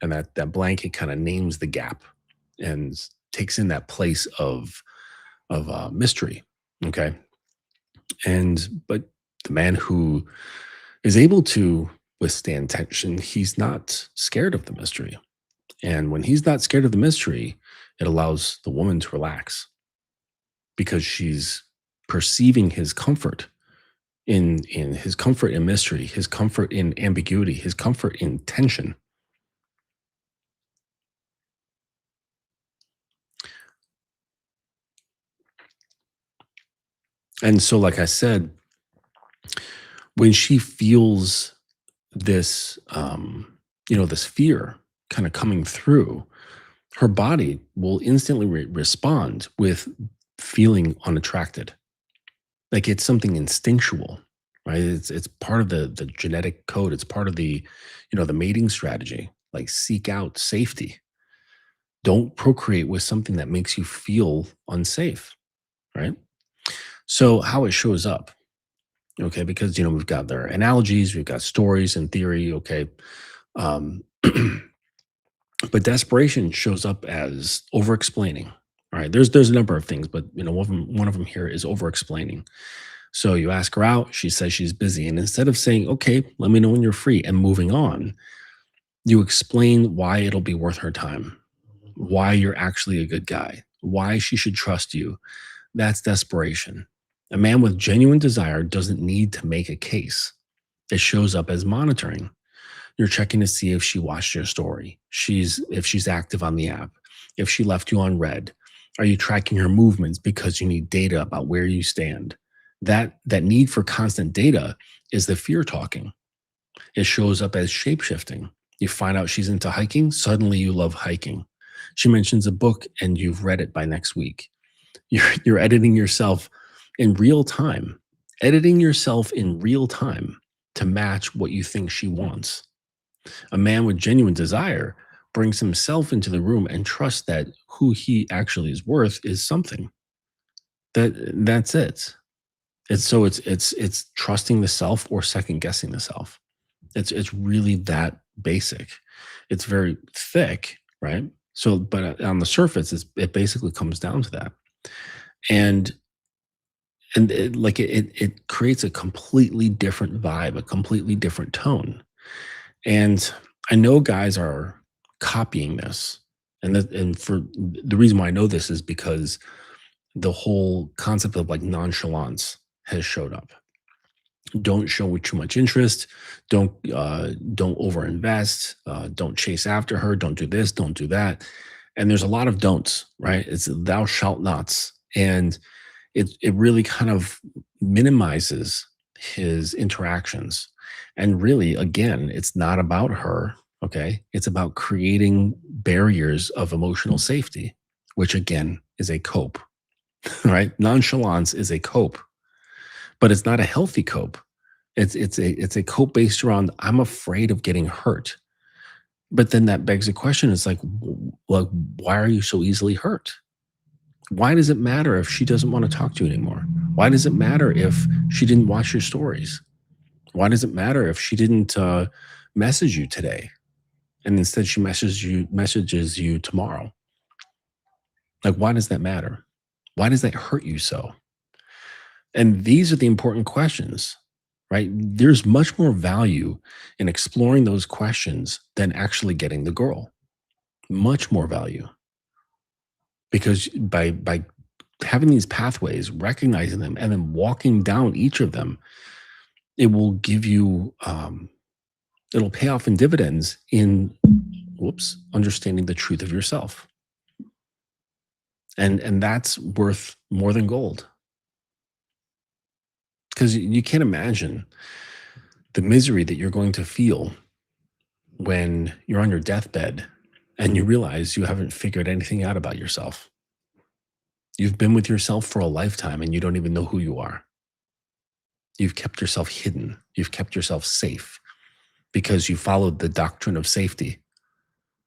and that blanket kind of names the gap and takes in that place of mystery. Okay, but the man who is able to withstand tension, he's not scared of the mystery. And when he's not scared of the mystery, it allows the woman to relax because she's perceiving his comfort in his comfort in mystery, his comfort in ambiguity, his comfort in tension. And so, like I said, when she feels this, this fear kind of coming through, her body will instantly respond with feeling unattracted. Like it's something instinctual, right? It's part of the genetic code. It's part of the, the mating strategy. Like seek out safety. Don't procreate with something that makes you feel unsafe, right? So how it shows up, okay? Because we've got their analogies, we've got stories and theory, okay. Um, but desperation shows up as over explaining. All right, there's a number of things, but one of them here is over explaining. So you ask her out, she says she's busy, and instead of saying, "Okay, let me know when you're free," and moving on, you explain why it'll be worth her time, why you're actually a good guy, why she should trust you. That's desperation. A man with genuine desire doesn't need to make a case. It shows up as monitoring. You're checking to see if she watched your story. If she's active on the app, if she left you on red. Are you tracking her movements because you need data about where you stand? That need for constant data is the fear talking. It shows up as shape-shifting. You find out she's into hiking, suddenly you love hiking. She mentions a book and you've read it by next week. You're editing yourself in real time, editing yourself in real time to match what you think she wants. A man with genuine desire brings himself into the room and trusts that who he actually is worth is something. That's it. It's trusting the self or second guessing the self. It's really that basic. It's very thick, right? So, but on the surface, it basically comes down to that, and it creates a completely different vibe, a completely different tone. And I know guys are copying this, and for the reason why I know this is because the whole concept of like nonchalance has showed up. Don't show too much interest. Don't overinvest. Don't chase after her. Don't do this. Don't do that. And there's a lot of don'ts, right? It's thou shalt nots, and it really kind of minimizes his interactions. And really, again, it's not about her. Okay, it's about creating barriers of emotional safety, which again is a cope. Right? Nonchalance is a cope, but it's not a healthy cope. It's a cope based around I'm afraid of getting hurt. But then that begs the question: it's like why are you so easily hurt? Why does it matter if she doesn't want to talk to you anymore? Why does it matter if she didn't watch your stories? Why does it matter if she didn't message you today and instead she messages you tomorrow? Like why does that matter? Why does that hurt you so? And these are the important questions, right? There's much more value in exploring those questions than actually getting the girl. Much more value because by having these pathways, recognizing them, and then walking down each of them, it will give you it'll pay off in dividends in understanding the truth of yourself, and that's worth more than gold because you can't imagine the misery that you're going to feel when you're on your deathbed and you realize you haven't figured anything out about yourself. You've been with yourself for a lifetime and you don't even know who you are. You've kept yourself hidden. You've kept yourself safe because you followed the doctrine of safety,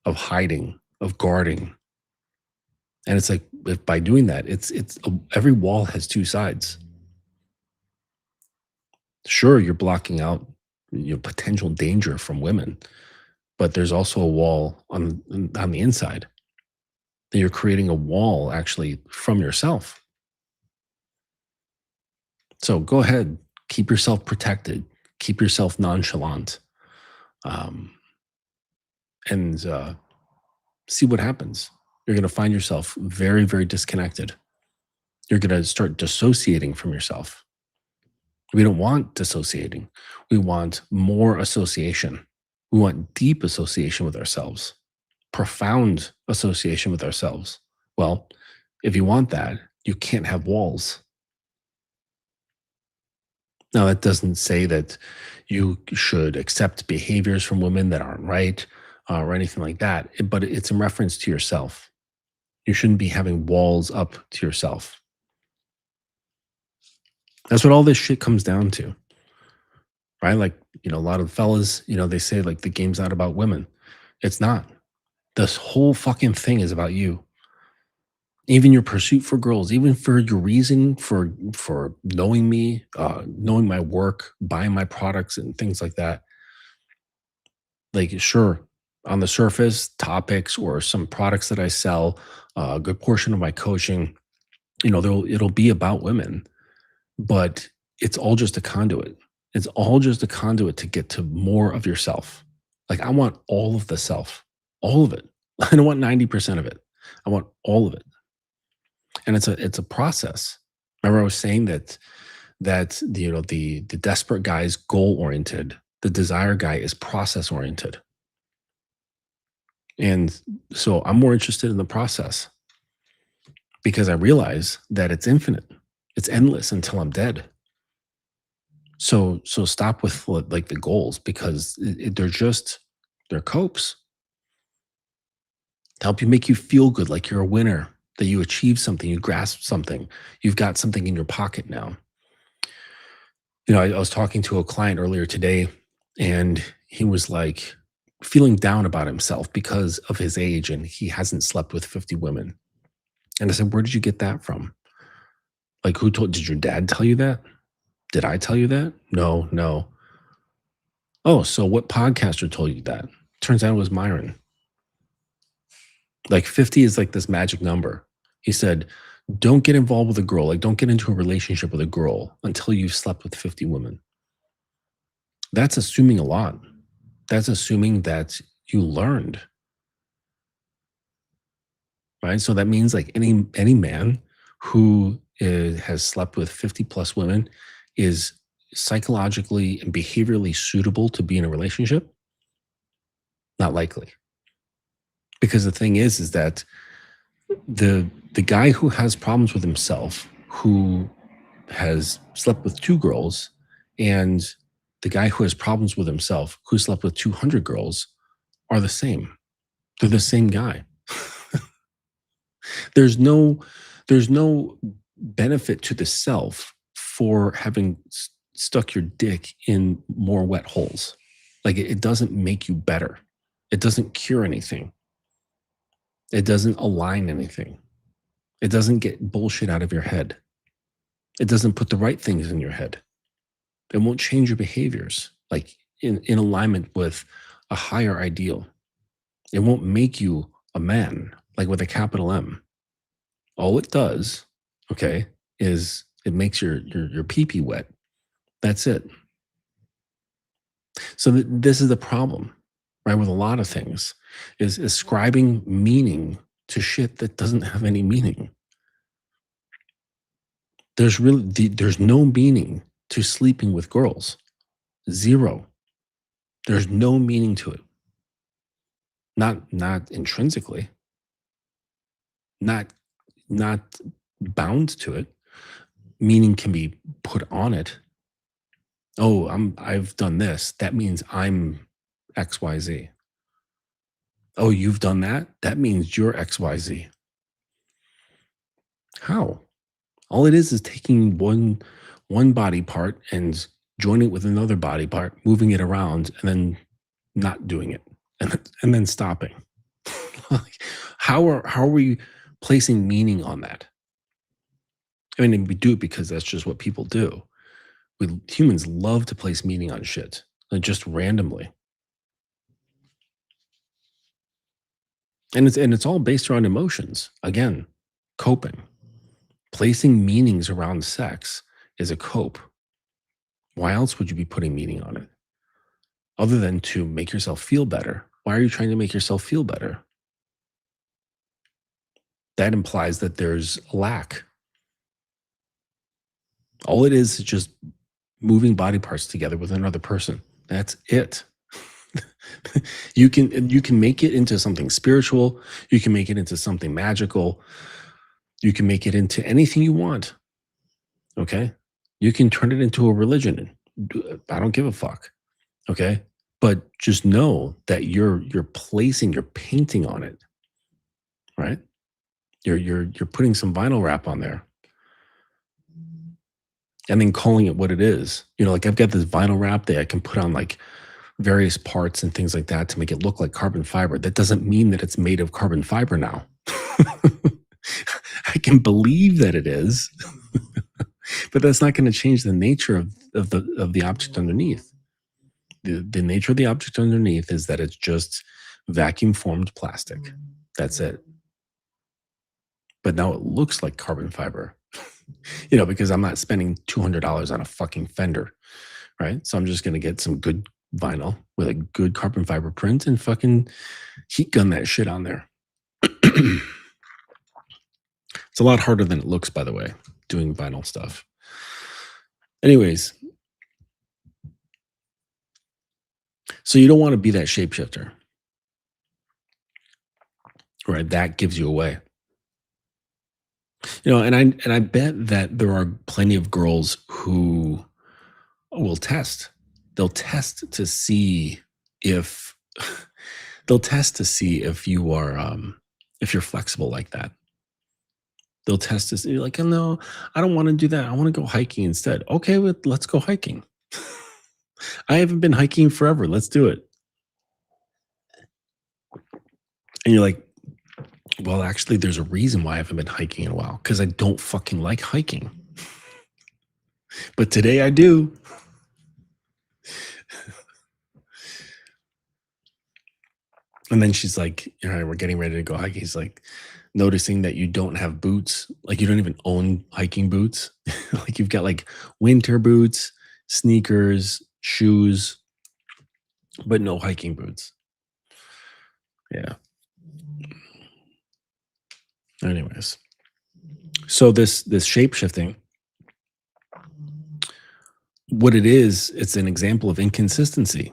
of hiding, of guarding. And it's like if by doing that, every wall has two sides. Sure, you're blocking out your potential danger from women, but there's also a wall on the inside that you're creating a wall actually from yourself. So go ahead, keep yourself protected, keep yourself nonchalant, um, and see what happens. You're going to find yourself very, very disconnected. You're going to start dissociating from yourself. We don't want dissociating. We want more association. We want deep association with ourselves, profound association with ourselves. Well, if you want that, you can't have walls. Now, that doesn't say that you should accept behaviors from women that aren't right or anything like that, but it's in reference to yourself. You shouldn't be having walls up to yourself. That's what all this shit comes down to, right? Like, a lot of fellas, they say like the game's not about women. It's not. This whole fucking thing is about you. Even your pursuit for girls, even for your reason for knowing me, knowing my work, buying my products and things like that. Like, sure, on the surface, topics or some products that I sell, a good portion of my coaching, it'll be about women, but it's all just a conduit. It's all just a conduit to get to more of yourself. Like, I want all of the self, all of it. I don't want 90% of it. I want all of it. And it's a process. Remember I was saying that the desperate guy is goal oriented. The desire guy is process oriented. And so I'm more interested in the process because I realize that it's infinite. It's endless until I'm dead. So stop with like the goals because they're copes to help you make you feel good, like you're a winner, that you achieved something, you grasped something, you've got something in your pocket now. I was talking to a client earlier today, and he was like feeling down about himself because of his age, and he hasn't slept with 50 women. And I said, "Where did you get that from? Like, did your dad tell you that? Did I tell you that? No, no. Oh, so what podcaster told you that? Turns out it was Myron. Like 50 is like this magic number." He said, "Don't get involved with a girl. Like, don't get into a relationship with a girl until you've slept with 50 women." That's assuming a lot. That's assuming that you learned, right? So that means like any man who has slept with 50 plus women is psychologically and behaviorally suitable to be in a relationship. Not likely, because the thing is that the guy who has problems with himself, who has slept with two girls, and the guy who has problems with himself, who slept with 200 girls, are the same. They're the same guy. There's no there's no benefit to the self for having stuck your dick in more wet holes. Like, it doesn't make you better. It doesn't cure anything. It doesn't align anything. It doesn't get bullshit out of your head. It doesn't put the right things in your head. It won't change your behaviors like in alignment with a higher ideal. It won't make you a man, like with a capital M. All it does, okay, is it makes your pee-pee wet. That's it. So this is the problem, right? With a lot of things, is ascribing meaning to shit that doesn't have any meaning. There's no meaning to sleeping with girls. Zero. There's no meaning to it. Not intrinsically. Not bound to it. Meaning can be put on it. Oh, I've done this. That means I'm XYZ. Oh, you've done that? That means you're XYZ. How? All it is taking one body part and joining it with another body part, moving it around, and then not doing it, and then stopping. Like, how are we placing meaning on that? I mean, we do it because that's just what people do. Humans love to place meaning on shit, like just randomly, and it's all based around emotions. Again, coping, placing meanings around sex is a cope. Why else would you be putting meaning on it other than to make yourself feel better? Why are you trying to make yourself feel better? That implies that there's a lack. All it is just moving body parts together with another person. That's it. You can make it into something spiritual, you can make it into something magical, you can make it into anything you want. Okay? You can turn it into a religion. I don't give a fuck. Okay? But just know that you're painting on it, right? You're putting some vinyl wrap on there. and then calling it what it is. Like I've got this vinyl wrap that I can put on like various parts and things like that to make it look like carbon fiber. That doesn't mean that it's made of carbon fiber now. I can believe that it is, but that's not going to change the nature of the object underneath. The nature of the object underneath is that it's just vacuum formed plastic. That's it. But now it looks like carbon fiber, because I'm not spending $200 on a fucking fender, right? So I'm just going to get some good vinyl with a good carbon fiber print and fucking heat gun that shit on there. It's a lot harder than it looks, by the way, doing vinyl stuff. Anyways, so you don't want to be that shapeshifter, right? That gives you away. And I bet that there are plenty of girls who will test. They'll test to see if they'll test to see if you are if you're flexible like that. They'll test to see like, oh, no, I don't want to do that. I want to go hiking instead. Okay, let's go hiking. I haven't been hiking forever. Let's do it. And you're like, well, actually, there's a reason why I haven't been hiking in a while, because I don't fucking like hiking. But today I do. And then she's like, all right, we're getting ready to go hiking. He's like, noticing that you don't have boots, like you don't even own hiking boots. Like you've got like winter boots, sneakers, shoes, but no hiking boots. Yeah. Anyways, so this shape shifting, what it is, it's an example of inconsistency.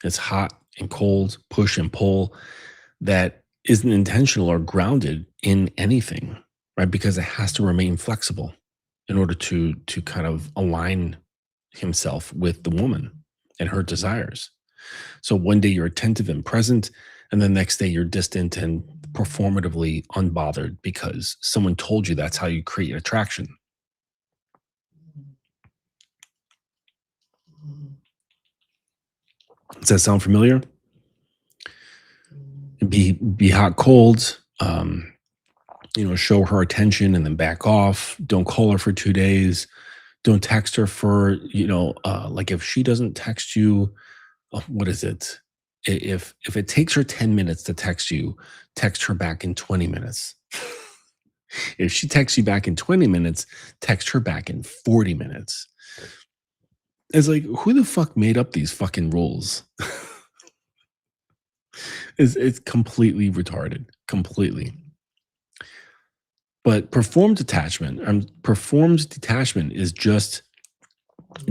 It's hot and cold, push and pull that isn't intentional or grounded in anything, right? Because it has to remain flexible in order to kind of align himself with the woman and her desires. So one day you're attentive and present, and the next day you're distant and performatively unbothered because someone told you that's how you create attraction. Does that sound familiar? Be hot, cold. Show her attention and then back off. Don't call her for 2 days. Don't text her for like if she doesn't text you, what is it? If it takes her 10 minutes to text you, text her back in 20 minutes. If she texts you back in 20 minutes, text her back in 40 minutes. It's like, who the fuck made up these fucking rules? It's completely retarded, completely. But performed detachment is just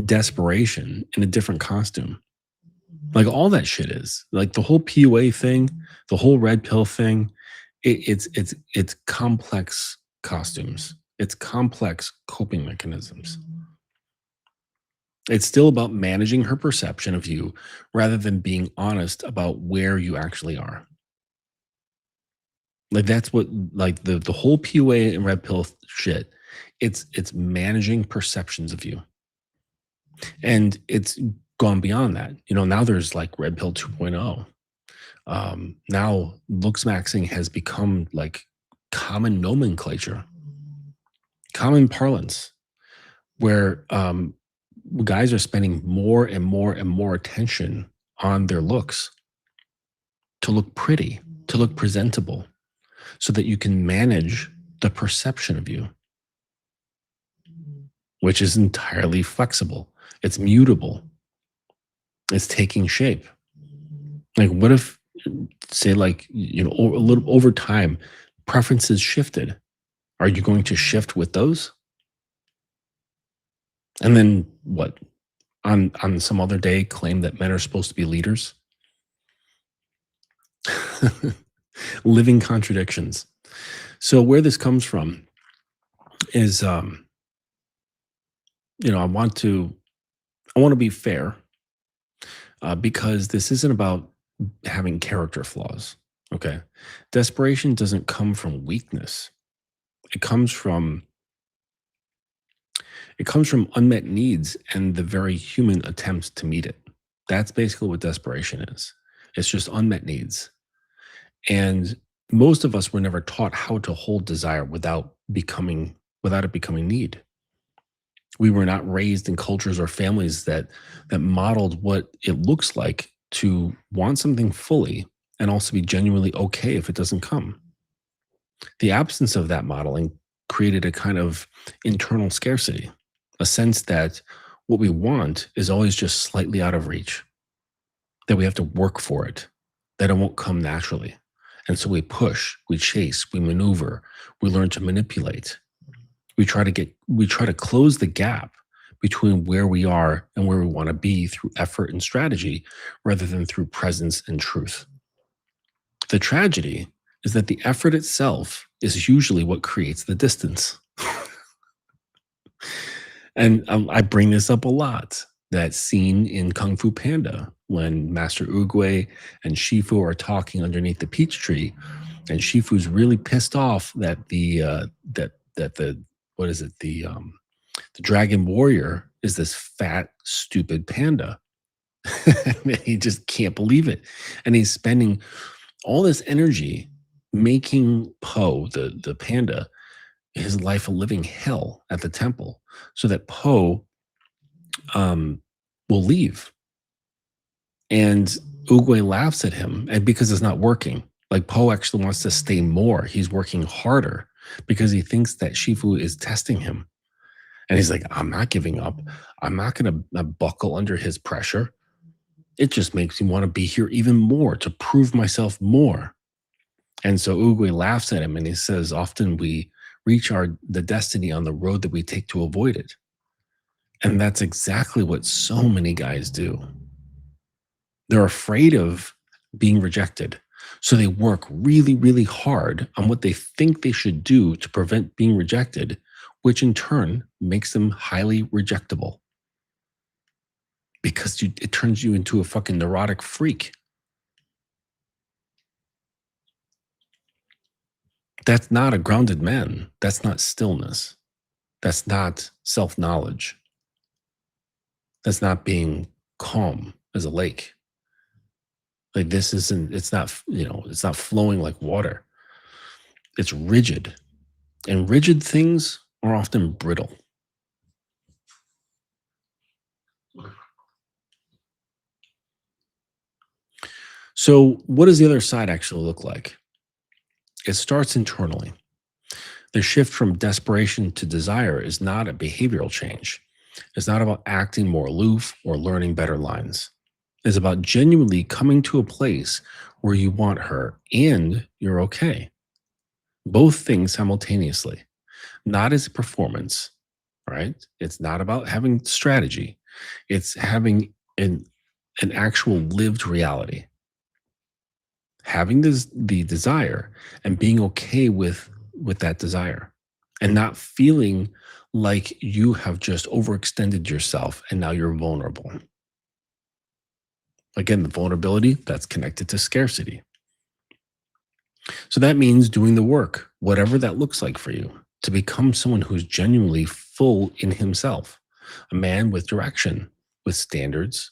desperation in a different costume. Like all that shit is like the whole PUA thing, the whole red pill thing. It's complex costumes. It's complex coping mechanisms. It's still about managing her perception of you rather than being honest about where you actually are. Like that's what like the whole PUA and red pill shit. It's managing perceptions of you. And it's gone beyond that. Now there's like red pill 2.0. Now looks maxing has become like common nomenclature, common parlance, where guys are spending more and more and more attention on their looks to look pretty, to look presentable, so that you can manage the perception of you, which is entirely flexible. It's mutable. It's taking shape. Like, what if, say, like, a little over time, preferences shifted? Are you going to shift with those? And then what? On some other day, claim that men are supposed to be leaders? Living contradictions. So where this comes from is, I want to be fair, because this isn't about having character flaws. Okay, desperation doesn't come from weakness. It comes from It comes from unmet needs and the very human attempts to meet it. That's basically what desperation is. It's just unmet needs. And most of us were never taught how to hold desire without it becoming need. We were not raised in cultures or families that modeled what it looks like to want something fully and also be genuinely okay if it doesn't come. The absence of that modeling created a kind of internal scarcity, a sense that what we want is always just slightly out of reach, that we have to work for it, that it won't come naturally. And so we push, we chase, we maneuver, we learn to manipulate. We try to close the gap between where we are and where we want to be through effort and strategy rather than through presence and truth. The tragedy is that the effort itself is usually what creates the distance. And I bring this up a lot. That scene in Kung Fu Panda when Master Oogway and Shifu are talking underneath the peach tree, and Shifu's really pissed off that the what is it the dragon warrior is this fat stupid panda. And he just can't believe it, and he's spending all this energy making Po the panda his life a living hell at the temple so that Po will leave. And Oogway laughs at him, and because it's not working, like Po actually wants to stay more. He's working harder because he thinks that Shifu is testing him. And he's like, I'm not giving up. I'm not going to buckle under his pressure. It just makes me want to be here even more to prove myself more. And so Oogway laughs at him and he says, often we reach the destiny on the road that we take to avoid it. And that's exactly what so many guys do. They're afraid of being rejected. So they work really, really hard on what they think they should do to prevent being rejected, which in turn makes them highly rejectable. Because it turns you into a fucking neurotic freak. That's not a grounded man. That's not stillness. That's not self-knowledge. That's not being calm as a lake. Like this isn't, it's not, it's not flowing like water. It's rigid. And rigid things are often brittle. So what does the other side actually look like? It starts internally. The shift from desperation to desire is not a behavioral change. It's not about acting more aloof or learning better lines. It's about genuinely coming to a place where you want her and you're okay. Both things simultaneously, not as a performance, right? It's not about having strategy. It's having an actual lived reality. Having the desire and being okay with that desire and not feeling like you have just overextended yourself and now you're vulnerable. Again, the vulnerability that's connected to scarcity. So that means doing the work, whatever that looks like for you, to become someone who's genuinely full in himself, a man with direction, with standards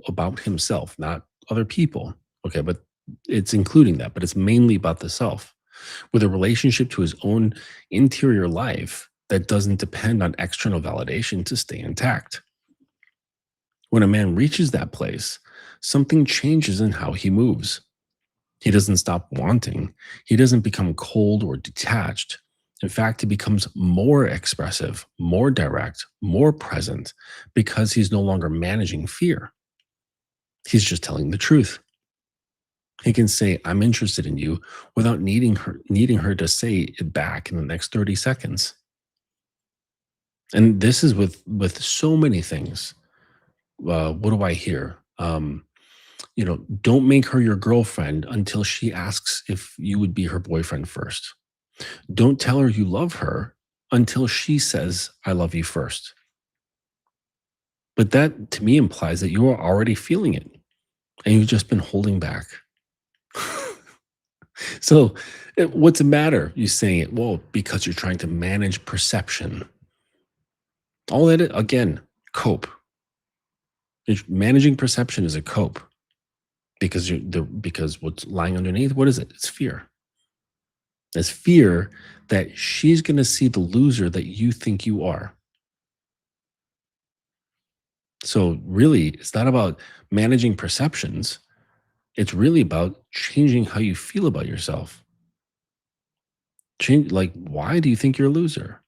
about himself, not other people. Okay, but it's including that, but it's mainly about the self, with a relationship to his own interior life that doesn't depend on external validation to stay intact. When a man reaches that place, something changes in how he moves. He doesn't stop wanting. He doesn't become cold or detached. In fact, he becomes more expressive, more direct, more present because he's no longer managing fear. He's just telling the truth. He can say, I'm interested in you without needing her to say it back in the next 30 seconds. And this is with so many things. What do I hear? Don't make her your girlfriend until she asks if you would be her boyfriend first. Don't tell her you love her until she says, I love you first. But that to me implies that you are already feeling it and you've just been holding back. So what's the matter? You saying it, well, because you're trying to manage perception. All that, again, cope. Managing perception is a cope because what's lying underneath, what is it? It's fear. It's fear that she's going to see the loser that you think you are. So really, it's not about managing perceptions. It's really about changing how you feel about yourself. Change, like, why do you think you're a loser?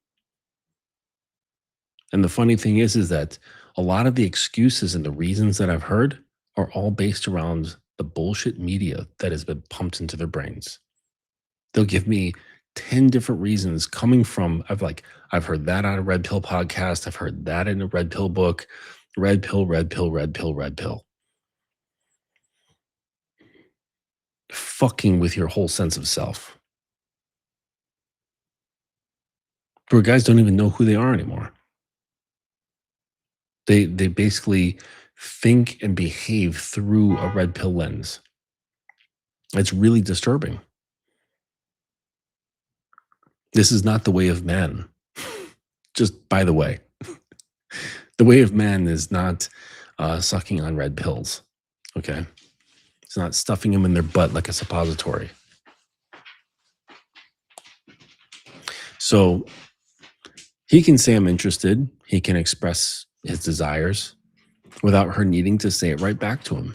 And the funny thing is that a lot of the excuses and the reasons that I've heard are all based around the bullshit media that has been pumped into their brains. They'll give me 10 different reasons coming from I've heard that on a red pill podcast, I've heard that in a red pill book, red pill, red pill, red pill, red pill. Fucking with your whole sense of self. Where guys don't even know who they are anymore. They basically think and behave through a red pill lens. It's really disturbing. This is not the way of man. Just by the way, the way of man is not sucking on red pills. Okay. It's not stuffing them in their butt like a suppository. So he can say, I'm interested. He can express his desires without her needing to say it right back to him.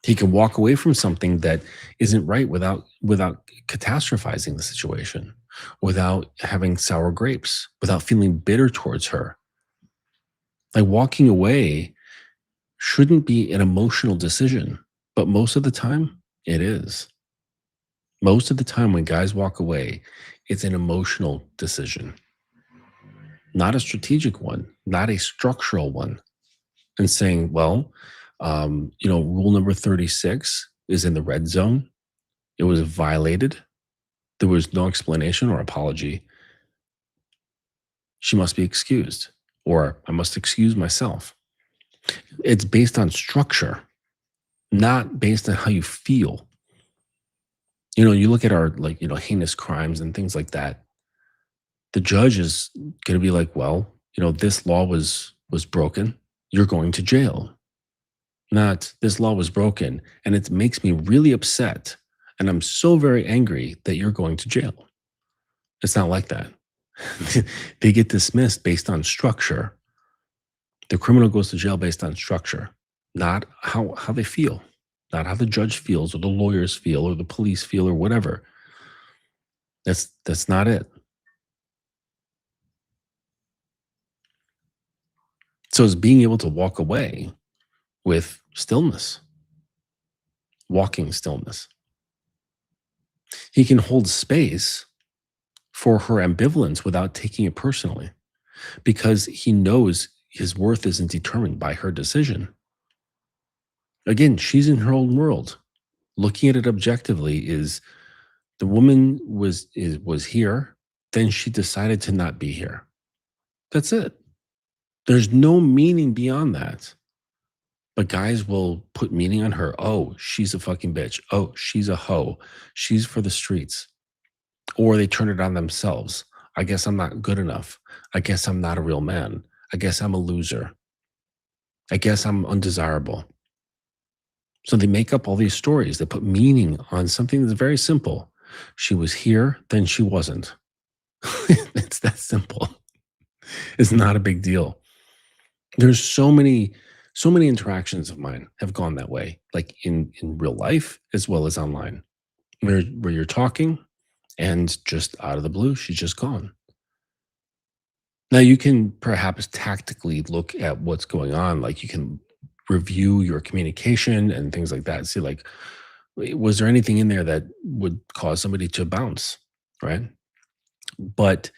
He can walk away from something that isn't right without catastrophizing the situation, without having sour grapes, without feeling bitter towards her. Like, walking away shouldn't be an emotional decision, but most of the time it is. Most of the time when guys walk away, it's an emotional decision, not a strategic one, not a structural one. And saying, well, rule number 36 is in the red zone. It was violated. There was no explanation or apology. She must be excused, or I must excuse myself. It's based on structure, not based on how you feel. You look at our heinous crimes and things like that. The judge is going to be like, well, this law was broken. You're going to jail. Not, this law was broken and it makes me really upset and I'm so very angry that you're going to jail. It's not like that. They get dismissed based on structure. The criminal goes to jail based on structure, not how they feel, not how the judge feels or the lawyers feel or the police feel or whatever. That's not it. So it's being able to walk away with stillness, walking stillness. He can hold space for her ambivalence without taking it personally because he knows his worth isn't determined by her decision. Again, she's in her own world. Looking at it objectively is the woman was here, then she decided to not be here. That's it. There's no meaning beyond that. But guys will put meaning on her. Oh, she's a fucking bitch. Oh, she's a hoe. She's for the streets. Or they turn it on themselves. I guess I'm not good enough. I guess I'm not a real man. I guess I'm a loser. I guess I'm undesirable. So they make up all these stories. They put meaning on something that's very simple. She was here, then she wasn't. It's that simple. It's not a big deal. There's so many interactions of mine have gone that way, like in real life as well as online, where you're talking and just out of the blue, she's just gone. Now you can perhaps tactically look at what's going on. Like, you can review your communication and things like that. See, like, was there anything in there that would cause somebody to bounce, right? But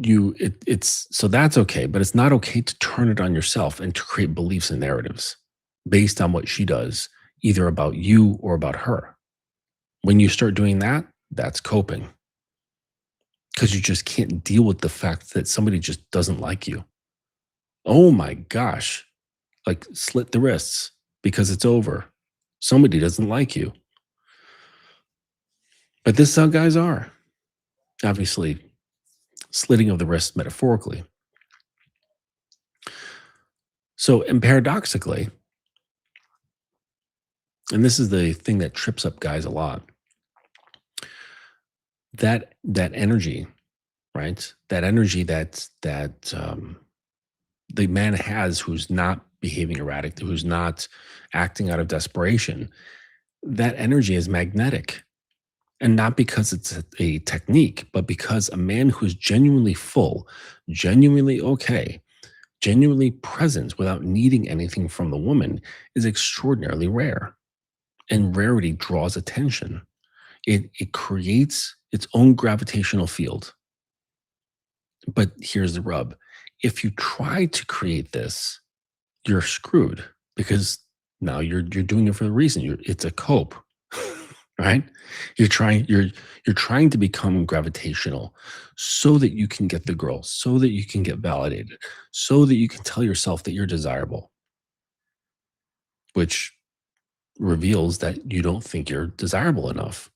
it's so that's okay, but it's not okay to turn it on yourself and to create beliefs and narratives based on what she does, either about you or about her. When you start doing that, that's coping, because you just can't deal with the fact that somebody just doesn't like you. Oh my gosh, like, slit the wrists because it's over. Somebody doesn't like you. But this is how guys are. Obviously, slitting of the wrist metaphorically. So, and paradoxically, and this is the thing that trips up guys a lot, that energy, right? That energy that the man has who's not behaving erratic, who's not acting out of desperation, that energy is magnetic. And not because it's a technique, but because a man who's genuinely full, genuinely okay, genuinely present without needing anything from the woman is extraordinarily rare. And rarity draws attention. It creates its own gravitational field. But here's the rub. If you try to create this, you're screwed because now you're doing it for the reason. It's a cope, right? You're trying to become gravitational so that you can get the girl, so that you can get validated, so that you can tell yourself that you're desirable, which reveals that you don't think you're desirable enough.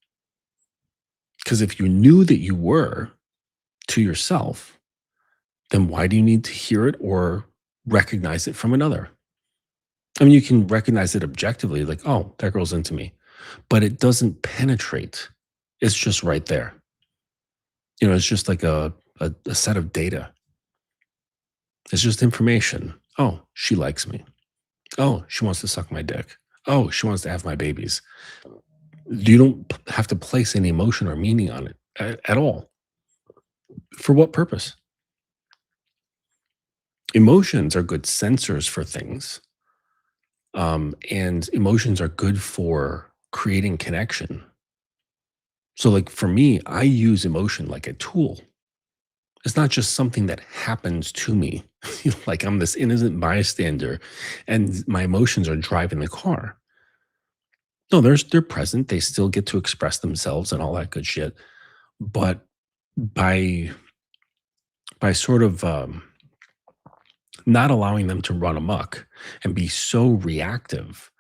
Because if you knew that you were to yourself, then why do you need to hear it or recognize it from another? I mean, you can recognize it objectively, like, oh, that girl's into me, but it doesn't penetrate. It's just right there. It's just like a set of data. It's just information. Oh, she likes me. Oh, she wants to suck my dick. Oh, she wants to have my babies. You don't have to place any emotion or meaning on it at all. For what purpose? Emotions are good sensors for things, and emotions are good for creating connection. So, like for me, I use emotion like a tool. It's not just something that happens to me, like I'm this innocent bystander, and my emotions are driving the car. No, they're present. They still get to express themselves and all that good shit. But by sort of not allowing them to run amok and be so reactive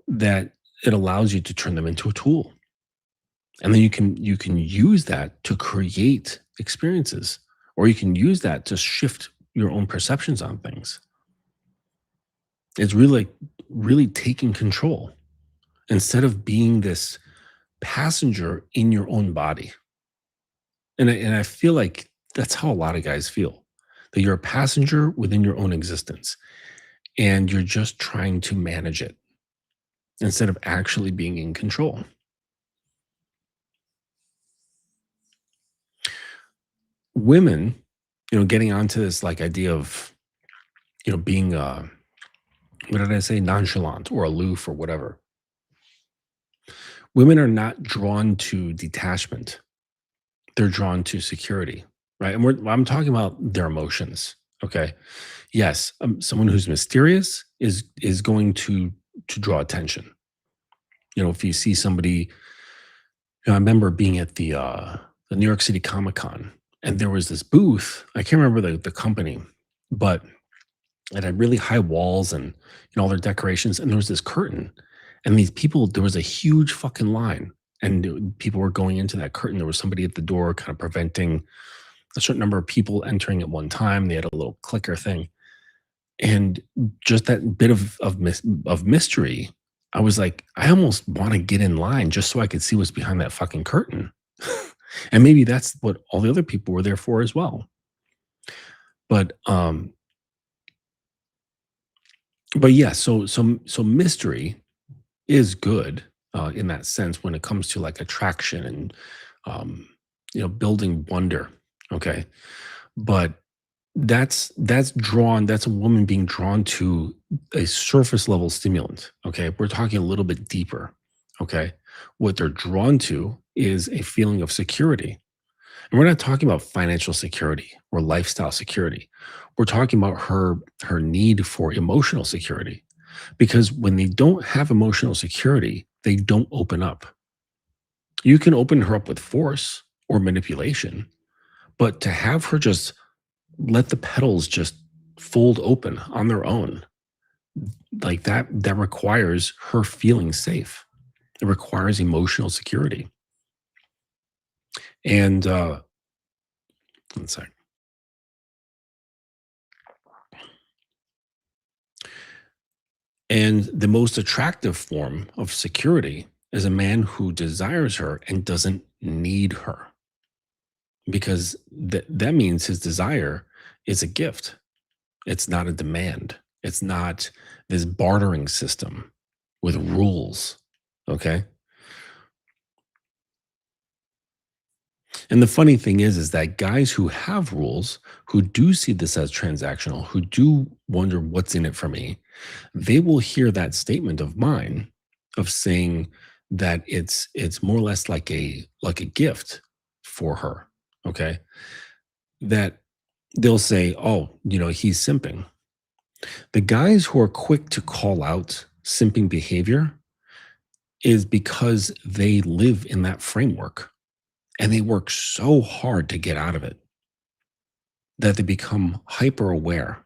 that it allows you to turn them into a tool. And then you can use that to create experiences, or you can use that to shift your own perceptions on things. It's really like really taking control instead of being this passenger in your own body. And I feel like that's how a lot of guys feel, that you're a passenger within your own existence and you're just trying to manage it instead of actually being in control. Women, getting onto this like idea of, being what did I say, nonchalant or aloof or whatever. Women are not drawn to detachment. They're drawn to security, right? And I'm talking about their emotions. Okay. Yes, someone who's mysterious is going to draw attention. If you see somebody, I remember being at the New York City Comic Con, and there was this booth. I can't remember the company, but it had really high walls and all their decorations, and there was this curtain, and these people. There was a huge fucking line, and people were going into that curtain. There was somebody at the door, kind of preventing a certain number of people entering at one time. They had a little clicker thing, and just that bit of mystery, I was like, I almost want to get in line just so I could see what's behind that fucking curtain. And maybe that's what all the other people were there for as well. But but yeah, so mystery is good in that sense when it comes to like attraction and um building wonder. Okay. But that's a woman being drawn to a surface level stimulant. Okay, we're talking a little bit deeper. Okay, what they're drawn to is a feeling of security, and we're not talking about financial security or lifestyle security. We're talking about her need for emotional security, because when they don't have emotional security, they don't open up. You can open her up with force or manipulation, but to have her just let the petals just fold open on their own, like that requires her feeling safe. It requires emotional security. And one sec. And the most attractive form of security is a man who desires her and doesn't need her, because that means his desire is a gift. It's not a demand. It's not this bartering system with rules. Okay. And the funny thing is that guys who have rules, who do see this as transactional, who do wonder what's in it for me, they will hear that statement of mine of saying that it's more or less like a gift for her. Okay. That they'll say, oh, he's simping. The guys who are quick to call out simping behavior is because they live in that framework and they work so hard to get out of it that they become hyper aware.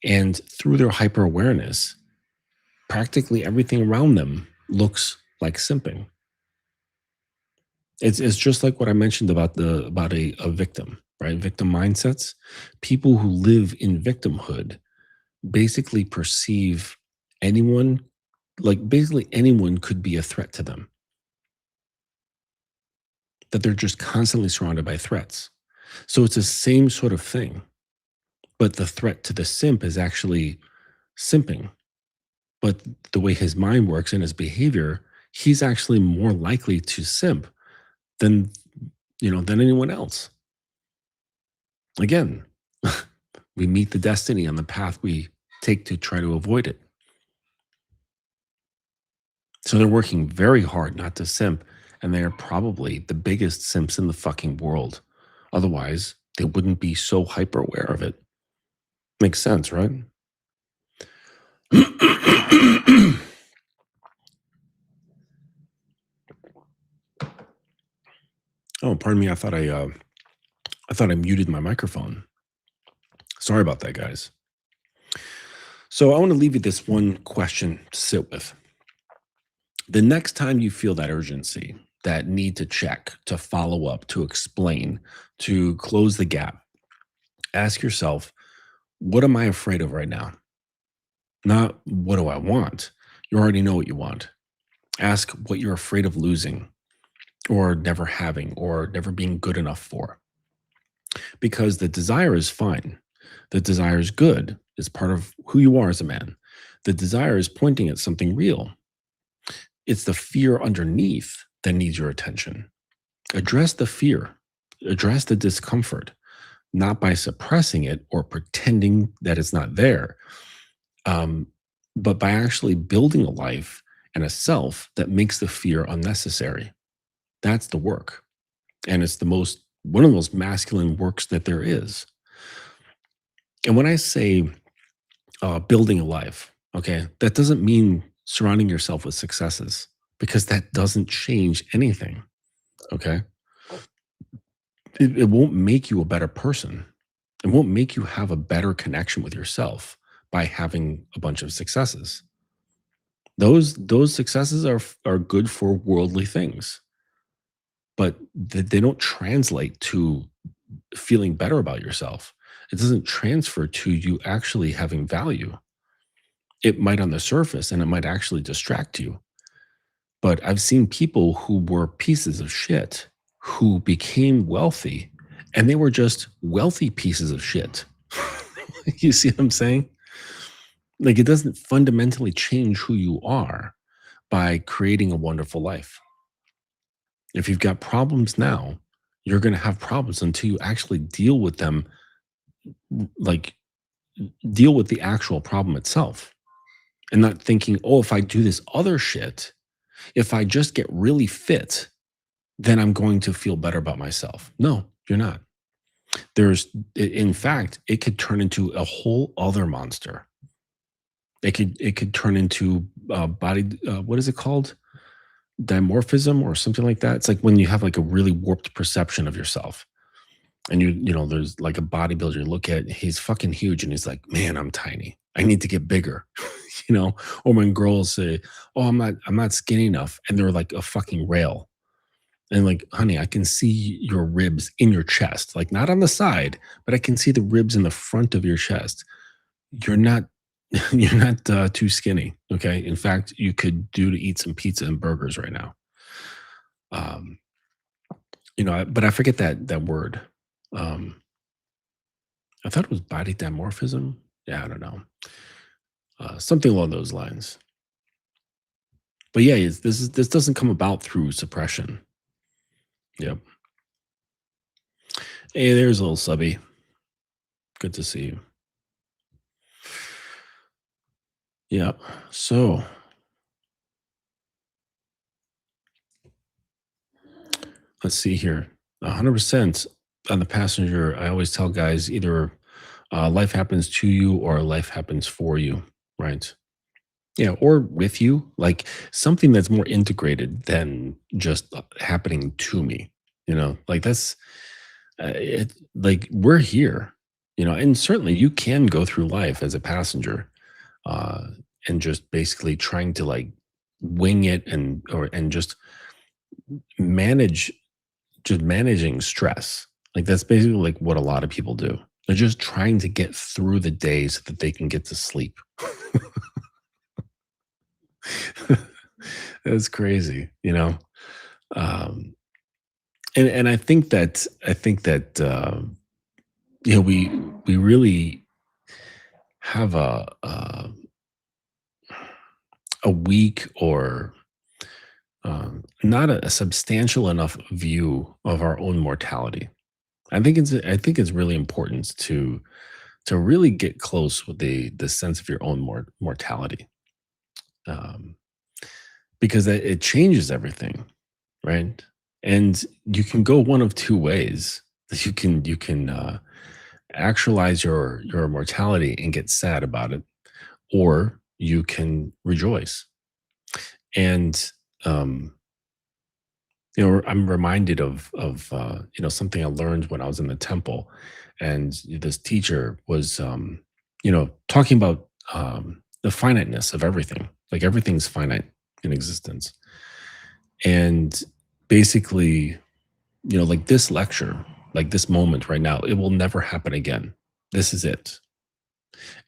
And through their hyper awareness, practically everything around them looks like simping. It's just like what I mentioned about a victim, right? Victim mindsets. People who live in victimhood basically perceive anyone, like basically anyone could be a threat to them, that they're just constantly surrounded by threats. So it's the same sort of thing, but the threat to the simp is actually simping. But the way his mind works and his behavior, he's actually more likely to simp than than anyone else. Again, we meet the destiny on the path we take to try to avoid it. So they're working very hard not to simp, and they are probably the biggest simps in the fucking world. Otherwise, they wouldn't be so hyper aware of it. Makes sense, right? Oh, pardon me. I thought I muted my microphone. Sorry about that, guys. So I want to leave you this one question to sit with. The next time you feel that urgency, that need to check, to follow up, to explain, to close the gap, ask yourself, what am I afraid of right now? Not what do I want? You already know what you want. Ask what you're afraid of losing or never having or never being good enough for. Because the desire is fine. The desire is good. It's part of who you are as a man. The desire is pointing at something real. It's the fear underneath that needs your attention. Address the fear, address the discomfort, not by suppressing it or pretending that it's not there, um, but by actually building a life and a self that makes the fear unnecessary. That's the work. And it's one of the most masculine works that there is. And when I say building a life, okay, that doesn't mean surrounding yourself with successes, because that doesn't change anything. Okay. It won't make you a better person. It won't make you have a better connection with yourself by having a bunch of successes. Those successes are good for worldly things, but they don't translate to feeling better about yourself. It doesn't transfer to you actually having value. It might on the surface, and it might actually distract you. But I've seen people who were pieces of shit who became wealthy, and they were just wealthy pieces of shit. You see what I'm saying? Like, it doesn't fundamentally change who you are by creating a wonderful life. If you've got problems now, you're going to have problems until you actually deal with them, like deal with the actual problem itself, and not thinking, oh, if I do this other shit, if I just get really fit, then I'm going to feel better about myself. No, you're not. In fact, it could turn into a whole other monster. It could turn into body. What is it called? Dimorphism or something like that. It's like when you have like a really warped perception of yourself, and there's like a bodybuilder you look at, he's fucking huge, and he's like, man, I'm tiny. I need to get bigger. Or when girls say, oh, I'm not skinny enough, and they're like a fucking rail. And like, honey, I can see your ribs in your chest, like not on the side, but I can see the ribs in the front of your chest. You're not You're not too skinny. Okay. In fact, you could do to eat some pizza and burgers right now. Um, but I forget that word. Um, I thought it was body dimorphism. Yeah, I don't know. Something along those lines. But yeah, this doesn't come about through suppression. Yep. Hey, there's a little subby. Good to see you. Yeah. So let's see here. 100% on the passenger. I always tell guys either life happens to you or life happens for you, right? Yeah, or with you, like something that's more integrated than just happening to me. Like that's it. Like we're here, and certainly you can go through life as a passenger, uh, and just basically trying to like wing it and just manage just managing stress. Like that's basically like what a lot of people do. They're just trying to get through the day so that they can get to sleep. That's crazy, Um, and I think that we really have a weak or not a substantial enough view of our own mortality. I think it's really important to really get close with the sense of your own mortality, um, because it changes everything, right? And you can go one of two ways. You can actualize your mortality and get sad about it, or you can rejoice. And um, I'm reminded of something I learned when I was in the temple, and this teacher was talking about the finiteness of everything. Like everything's finite in existence, and basically, like this lecture, like this moment right now, it will never happen again. This is it.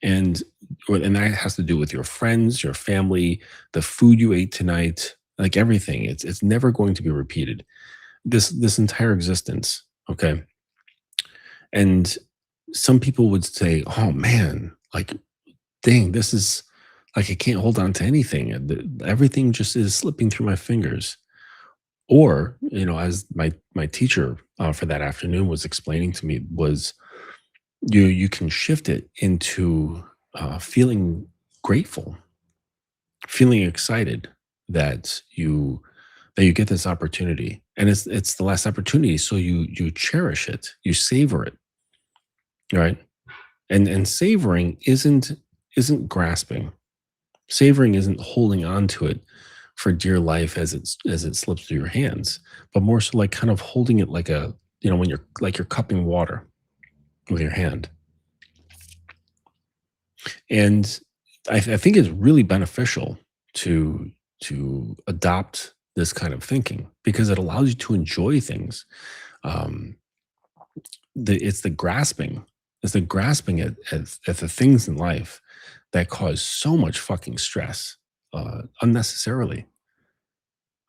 And that has to do with your friends, your family, the food you ate tonight, like everything. It's never going to be repeated. This entire existence, okay? And some people would say, "Oh man, like dang, this is like I can't hold on to anything. And everything just is slipping through my fingers." Or, as my teacher for that afternoon was explaining to me, was you can shift it into feeling grateful, feeling excited that you get this opportunity, and it's the last opportunity, so you cherish it, you savor it, right? And savoring isn't grasping. Savoring isn't holding on to it for dear life as it slips through your hands, but more so like kind of holding it like when you're cupping water with your hand. And I think it's really beneficial to adopt this kind of thinking because it allows you to enjoy things. Um, it's the grasping at the things in life that cause so much fucking stress unnecessarily.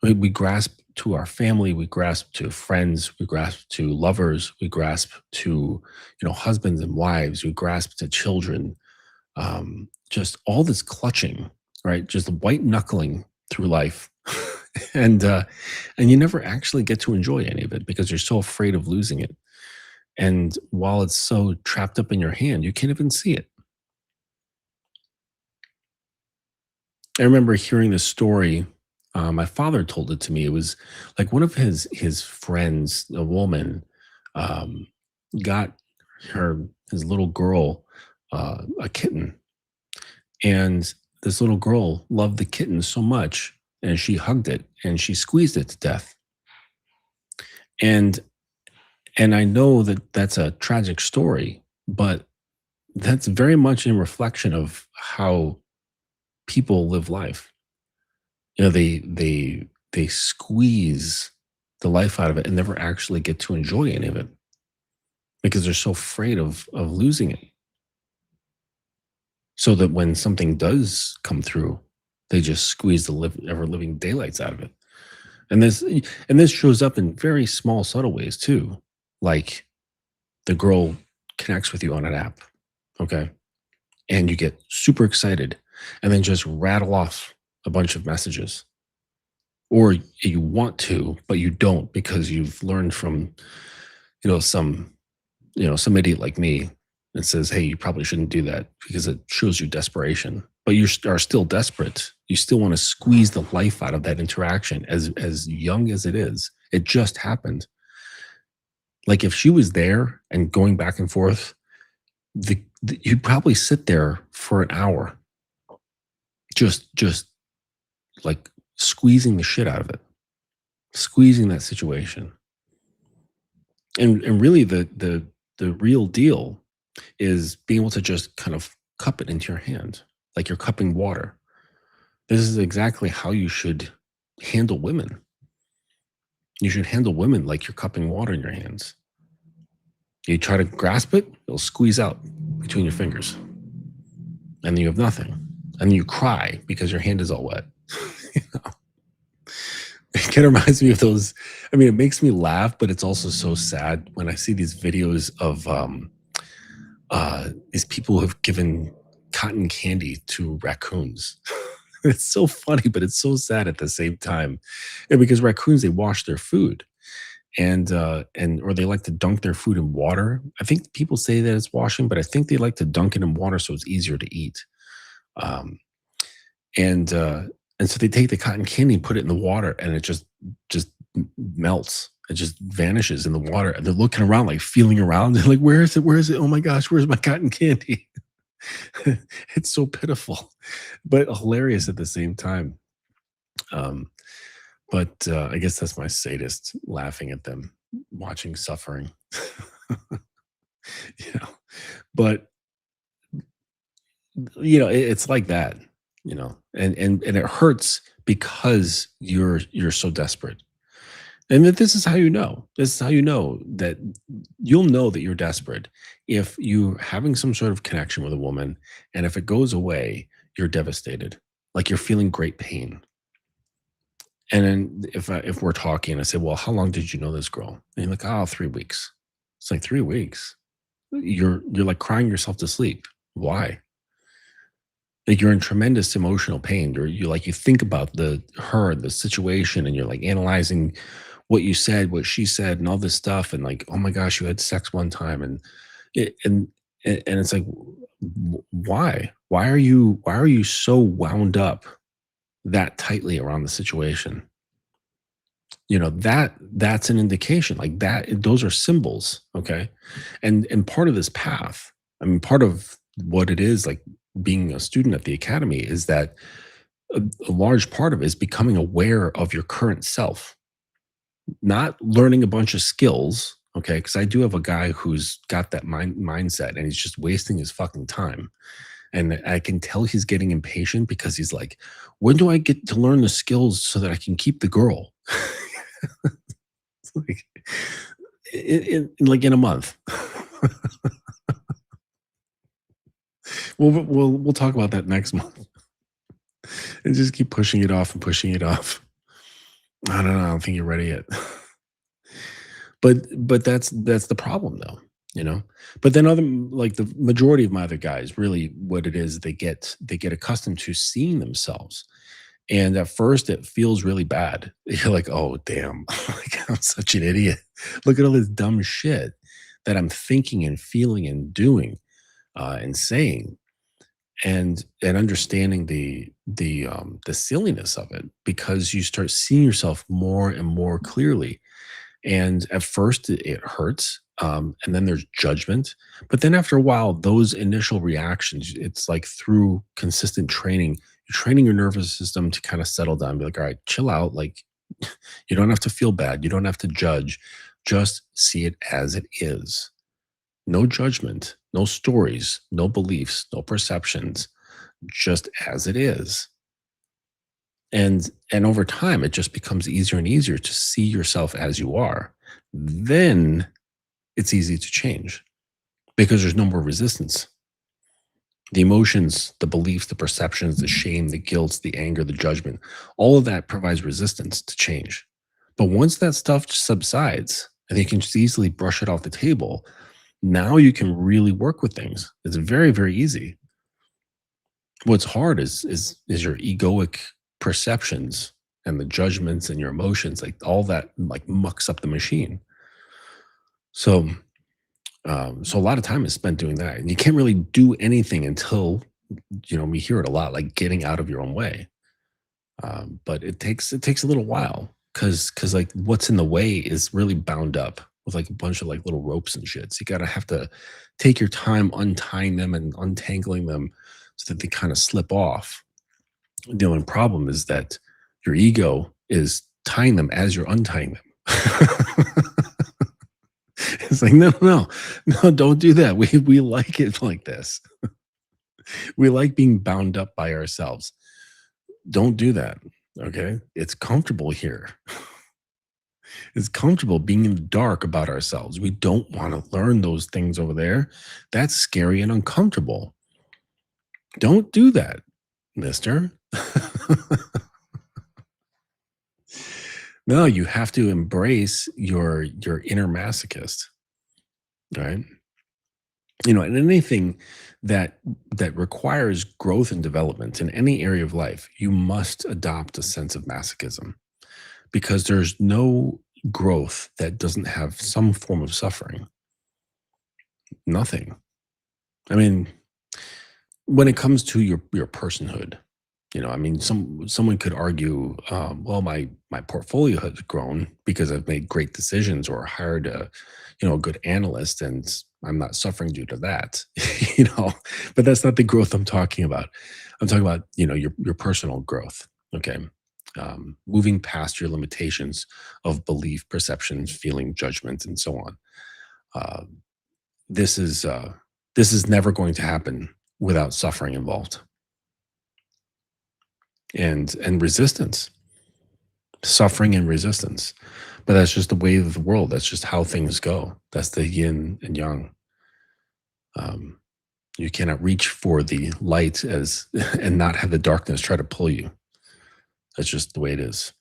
We grasp to our family, we grasp to friends, we grasp to lovers, we grasp to husbands and wives, we grasp to children, just all this clutching, right? Just white knuckling through life. And you never actually get to enjoy any of it because you're so afraid of losing it. And while it's so trapped up in your hand, you can't even see it. I remember hearing this story. My father told it to me. It was like one of his friends, a woman, um, got her his little girl a kitten. And this little girl loved the kitten so much, and she hugged it and she squeezed it to death. And and I know that that's a tragic story, but that's very much in reflection of how people live life. They squeeze the life out of it and never actually get to enjoy any of it because they're so afraid of losing it. so that when something does come through, they just squeeze the ever living daylights out of it. And this shows up in very small, subtle ways too. Like the girl connects with you on an app, okay, and you get super excited, and then just rattle off a bunch of messages, or you want to, but you don't because you've learned from you know some some idiot like me that says, hey, you probably shouldn't do that because it shows you desperation. But you are still desperate. You still want to squeeze the life out of that interaction, as young as it is. It just happened. Like if she was there and going back and forth, you'd probably sit there for an hour, just like squeezing the shit out of it, squeezing that situation. And really the real deal is being able to just kind of cup it into your hand, like you're cupping water. This is exactly how you should handle women. You should handle women like you're cupping water in your hands. You try to grasp it, it'll squeeze out between your fingers. And then you have nothing. And then you cry because your hand is all wet. You know? It kind of reminds me of those. I mean, it makes me laugh, but it's also so sad when I see these videos of these people who have given cotton candy to raccoons. It's so funny, but it's so sad at the same time. And because raccoons, they wash their food and or they like to dunk their food in water. I think people say that it's washing, but I think they like to dunk it in water so it's easier to eat. Um, and uh, and so they take the cotton candy and put it in the water, and it just melts. It just vanishes in the water. And they're looking around, like feeling around. They're like, "Where is it? Where is it? Oh my gosh, where's my cotton candy?" It's so pitiful, but hilarious at the same time. Um, but I guess that's my sadist laughing at them watching suffering. you know, but it's like that. And it hurts because you're so desperate. And that this is how you know. This is how you know that you'll know that you're desperate if you're having some sort of connection with a woman, and if it goes away, you're devastated, like you're feeling great pain. And then if we're talking, I say, "Well, how long did you know this girl?" And you're like, "Oh, 3 weeks." It's like 3 weeks. You're like crying yourself to sleep. Why? Like you're in tremendous emotional pain. You think about the situation, and you're like analyzing what you said, what she said, and all this stuff, and like, oh my gosh, you had sex one time, and it, and it's like, why? Why are you so wound up that tightly around the situation? That's an indication, like that. Those are symbols, okay? And part of this path, I mean, part of what it is like being a student at the academy is that a large part of it is becoming aware of your current self, not learning a bunch of skills. Okay, because I do have a guy who's got that mindset, and he's just wasting his fucking time. And I can tell he's getting impatient because he's like, when do I get to learn the skills so that I can keep the girl? It's like, like in a month. We'll talk about that next month, and just keep pushing it off and pushing it off. I don't know. I don't think you're ready yet. But that's the problem, though. You know. But then like the majority of my other guys, really, what it is, they get accustomed to seeing themselves. And at first, it feels really bad. You're like, "Oh, damn, like, I'm such an idiot. Look at all this dumb shit that I'm thinking and feeling and doing and saying." And understanding the silliness of it, because you start seeing yourself more and more clearly. And at first, it hurts, and then there's judgment. But then after a while, those initial reactions, it's like through consistent training, you're training your nervous system to kind of settle down, be like, all right, chill out. Like, you don't have to feel bad. You don't have to judge. Just see it as it is. No judgment, no stories, no beliefs, no perceptions, just as it is. And over time, it just becomes easier and easier to see yourself as you are. Then it's easy to change because there's no more resistance. The emotions, the beliefs, the perceptions, the shame, the guilt, the anger, the judgment, all of that provides resistance to change. But once that stuff subsides and you can just easily brush it off the table, now you can really work with things. It's very, very easy. What's hard is your egoic perceptions and the judgments and your emotions, like all that like mucks up the machine. So so a lot of time is spent doing that. And you can't really do anything until we hear it a lot, like getting out of your own way. But it takes a little while because like what's in the way is really bound up with like a bunch of like little ropes and shit. So you gotta have to take your time untying them and untangling them so that they kind of slip off. The only problem is that your ego is tying them as you're untying them. It's like, no, no, no, don't do that. We like it like this. We like being bound up by ourselves. Don't do that. Okay. It's comfortable here. It's comfortable being in the dark about ourselves. We don't want to learn those things over there. That's scary and uncomfortable. Don't do that, mister. No, you have to embrace your inner masochist, right? And anything that that requires growth and development in any area of life, you must adopt a sense of masochism because there's no growth that doesn't have some form of suffering. Nothing. I mean, when it comes to your personhood, I mean, someone could argue, well, my portfolio has grown because I've made great decisions or hired a good analyst, and I'm not suffering due to that. you know, but that's not the growth I'm talking about. I'm talking about your personal growth. Okay, moving past your limitations of belief, perceptions, feeling, judgment, and so on. Uh, this is this is never going to happen without suffering involved and resistance, suffering and resistance. But that's just the way of the world. That's just how things go. That's the yin and yang. Um, you cannot reach for the light as and not have the darkness try to pull you. That's just the way it is.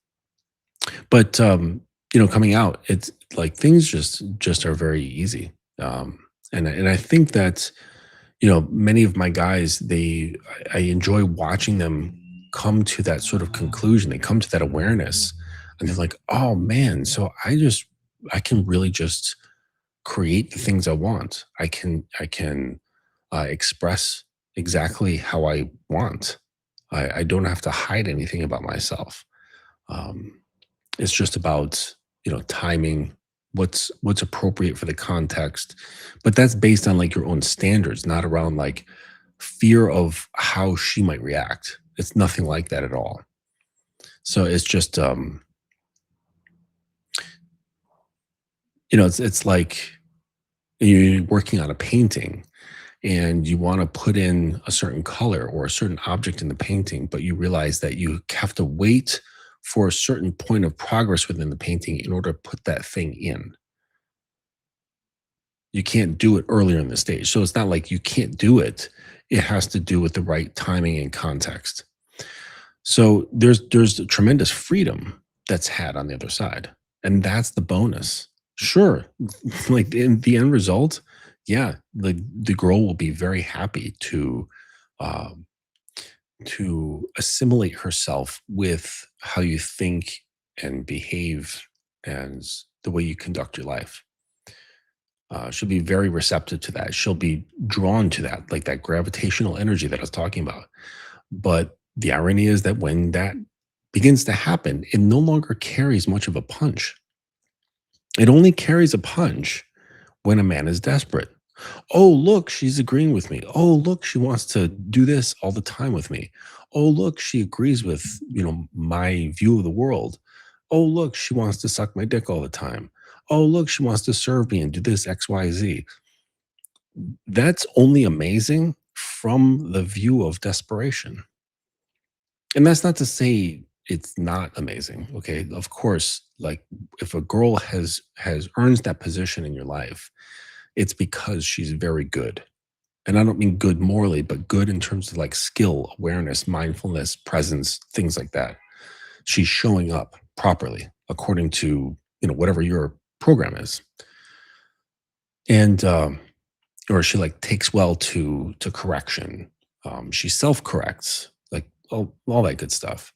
But coming out, it's like things just are very easy. And I think that many of my guys, I enjoy watching them come to that sort of conclusion. They come to that awareness and they're like, oh man, so I can really just create the things I want. I can express exactly how I want. I don't have to hide anything about myself. Um, it's just about timing, what's appropriate for the context, but that's based on like your own standards, not around like fear of how she might react. It's nothing like that at all. So it's just it's like you're working on a painting and you want to put in a certain color or a certain object in the painting, but you realize that you have to wait for a certain point of progress within the painting in order to put that thing in. You can't do it earlier in the stage. So it's not like you can't do it. It has to do with the right timing and context. So there's tremendous freedom that's had on the other side. And that's the bonus. Sure. Like in the end result, yeah, the girl will be very happy um, to assimilate herself with how you think and behave and the way you conduct your life. She'll be very receptive to that. She'll be drawn to that, like that gravitational energy that I was talking about. But the irony is that when that begins to happen, it no longer carries much of a punch. It only carries a punch when a man is desperate. Oh, look, she's agreeing with me. Oh, look, she wants to do this all the time with me. Oh, look, she agrees with, my view of the world. Oh, look, she wants to suck my dick all the time. Oh, look, she wants to serve me and do this XYZ. That's only amazing from the view of desperation. And that's not to say it's not amazing. Okay. Of course, like if a girl has earns that position in your life, it's because she's very good. And I don't mean good morally, but good in terms of like skill, awareness, mindfulness, presence, things like that. She's showing up properly according to, whatever your program is. And or she like takes well to correction. She self-corrects, like all that good stuff.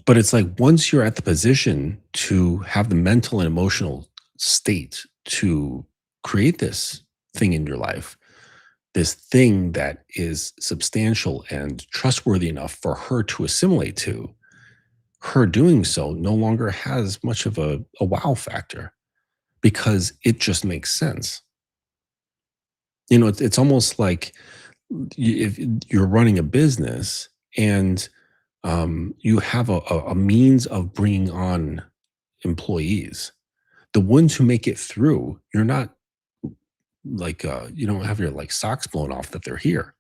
But it's like once you're at the position to have the mental and emotional state to create this thing in your life, this thing that is substantial and trustworthy enough for her to assimilate to, her doing so no longer has much of a wow factor because it just makes sense. It's almost like if you're running a business and you have a means of bringing on employees, the ones who make it through, you're not like you don't have your like socks blown off that they're here.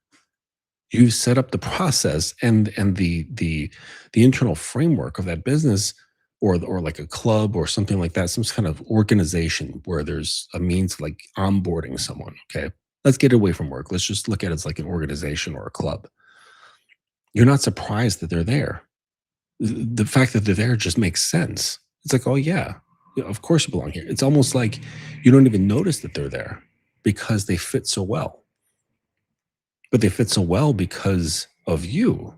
You set up the process and the internal framework of that business, or like a club or something like that, some kind of organization where there's a means of like onboarding someone. Okay, let's get away from work. Let's just look at it as like an organization or a club. You're not surprised that they're there. The fact that they're there just makes sense. It's like, oh yeah, yeah, of course you belong here. It's almost like you don't even notice that they're there because they fit so well. But they fit so well because of you,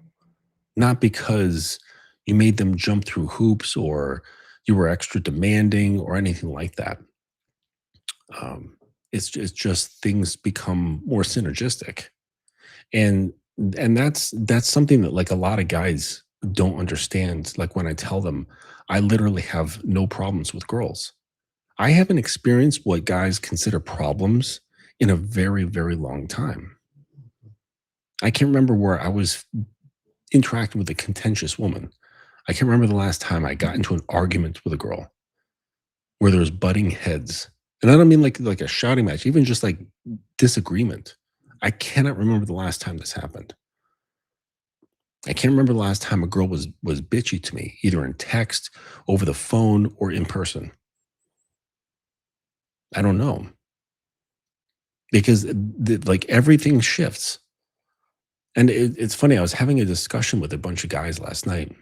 not because you made them jump through hoops or you were extra demanding or anything like that. Um, it's just things become more synergistic, and that's something that like a lot of guys don't understand. Like when I tell them, I literally have no problems with girls. I haven't experienced what guys consider problems in a very, very long time. I can't remember where I was interacting with a contentious woman. I can't remember the last time I got into an argument with a girl where there was butting heads. And I don't mean like a shouting match, even just like disagreement. I cannot remember the last time this happened. I can't remember the last time a girl was bitchy to me, either in text, over the phone, or in person. I don't know because like everything shifts. And it's funny. I was having a discussion with a bunch of guys last night.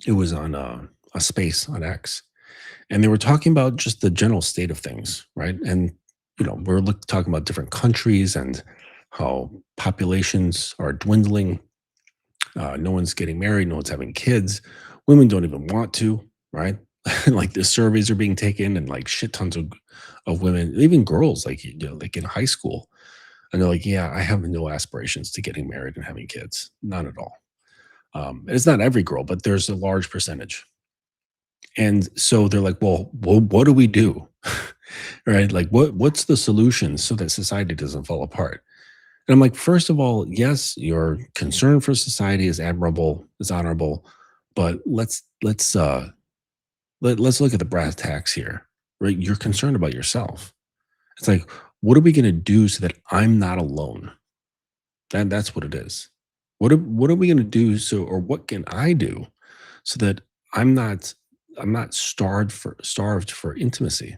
It was on a space on X, and they were talking about just the general state of things, right? And we're talking about different countries and how populations are dwindling. No one's getting married, no one's having kids. Women don't even want to, right? Like the surveys are being taken, and like shit tons of women, even girls, like like in high school, and they're like, "Yeah, I have no aspirations to getting married and having kids, none at all." And it's not every girl, but there's a large percentage. And so they're like, well, what do we do? Right? Like what's the solution so that society doesn't fall apart? And I'm like, first of all, yes, your concern for society is admirable, is honorable, but let's look at the brass tacks here. Right? You're concerned about yourself. It's like, what are we gonna do so that I'm not alone? And that's what it is. What are we gonna do or what can I do so that I'm not I'm not starved for intimacy.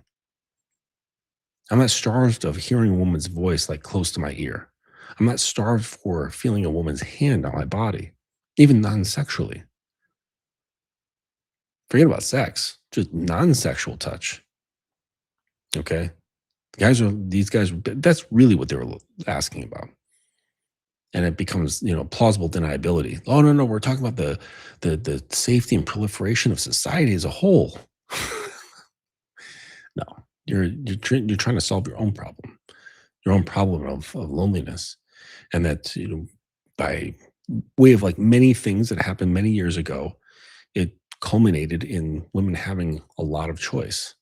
I'm not starved of hearing a woman's voice like close to my ear. I'm not starved for feeling a woman's hand on my body, even non-sexually. Forget about sex, just non-sexual touch. Okay. These guys, that's really what they were asking about. And it becomes, plausible deniability. Oh no, no, we're talking about the safety and proliferation of society as a whole. No, you're trying to solve your own problem of loneliness, and that by way of like many things that happened many years ago, it culminated in women having a lot of choice,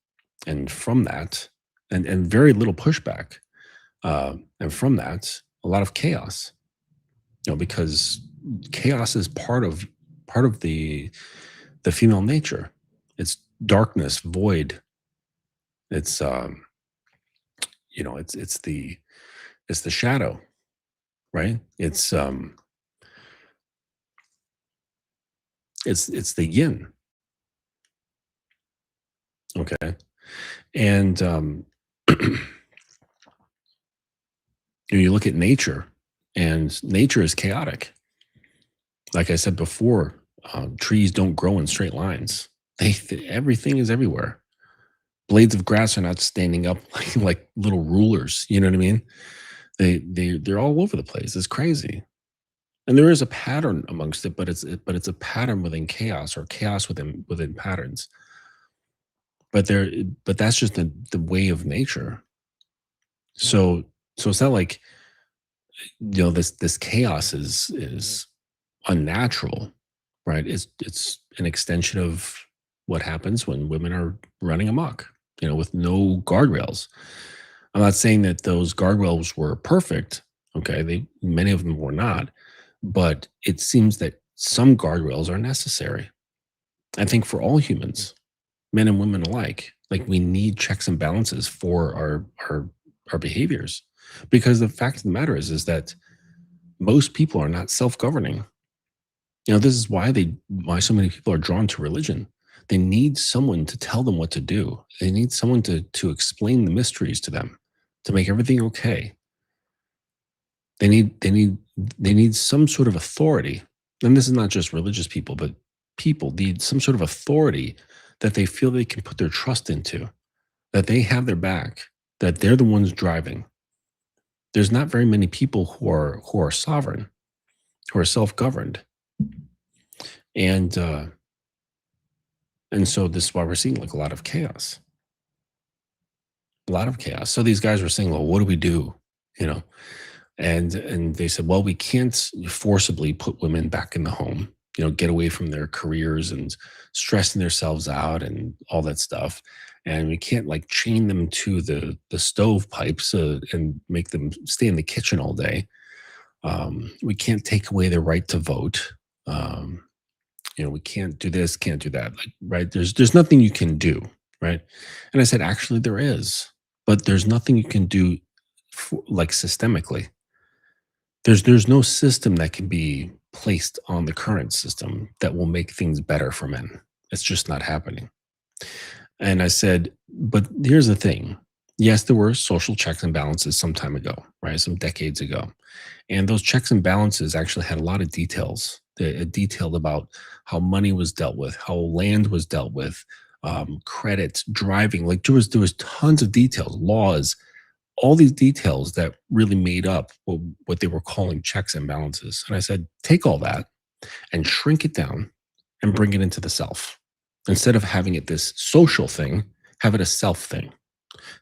and from that, and very little pushback, and from that, a lot of chaos. Because chaos is part of the female nature. It's darkness, void. It's it's the shadow, right? It's the yin. Okay. And You look at nature, and nature is chaotic. Like I said before, trees don't grow in straight lines. Everything is everywhere. Blades of grass are not standing up like little rulers. You know what I mean? They're all over the place. It's crazy. And there is a pattern amongst it, but it's a pattern within chaos, or chaos within patterns. But there but that's just the way of nature. So so it's not like, this chaos is unnatural, right? It's an extension of what happens when women are running amok, with no guardrails. I'm not saying that those guardrails were perfect. Okay, many of them were not, but it seems that some guardrails are necessary. I think for all humans, men and women alike, like, we need checks and balances for our behaviors, because the fact of the matter is that most people are not self-governing. This is why so many people are drawn to religion. They need someone to tell them what to do. They need someone to explain the mysteries to them, to make everything okay. They need some sort of authority. And this is not just religious people, but people need some sort of authority that they feel they can put their trust into, that they have their back, that they're the ones driving. There's not very many people who are sovereign, who are self-governed. And so this is why we're seeing, like, a lot of chaos. A lot of chaos. So these guys were saying, "Well, what do we do?" You know, and they said, "Well, we can't forcibly put women back in the home. Get away from their careers and stressing themselves out and all that stuff. And we can't, like, chain them to the stovepipes and make them stay in the kitchen all day. We can't take away their right to vote. We can't do this, can't do that. Like, right? There's nothing you can do, right?" And I said, "Actually, there is, but there's nothing you can do, like, systemically. There's no system that can be placed on the current system that will make things better for men. It's just not happening." And I said, "But here's the thing. Yes, there were social checks and balances some time ago, right? Some decades ago. And those checks and balances actually had a lot of details. It detailed about how money was dealt with, how land was dealt with, credit, driving. Like, there was tons of details, laws, all these details that really made up what they were calling checks and balances." And I said, "Take all that and shrink it down and bring it into the self. Instead of having it this social thing, have it a self thing.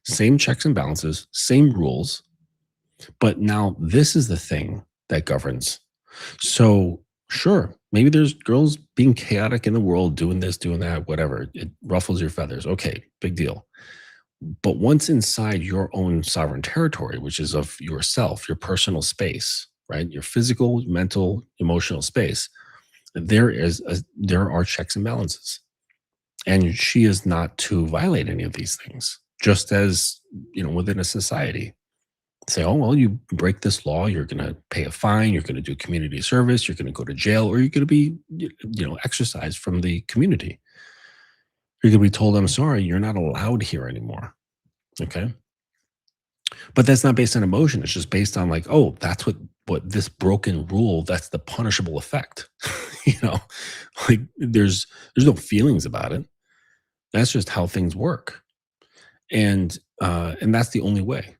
Same checks and balances, same rules, but now this is the thing that governs. So, sure, maybe there's girls being chaotic in the world, doing this, doing that, whatever. It ruffles your feathers. Okay, big deal. But once inside your own sovereign territory, which is of yourself, your personal space, right? Your physical, mental, emotional space, there are checks and balances. And she is not to violate any of these things, just as, within a society. Say, oh, well, you break this law, you're going to pay a fine, you're going to do community service, you're going to go to jail, or you're going to be, exercised from the community. You're going to be told, I'm sorry, you're not allowed here anymore. Okay. But that's not based on emotion. It's just based on, like, oh, that's what this broken rule, that's the punishable effect. you know, like, there's no feelings about it. That's just how things work. And that's the only way.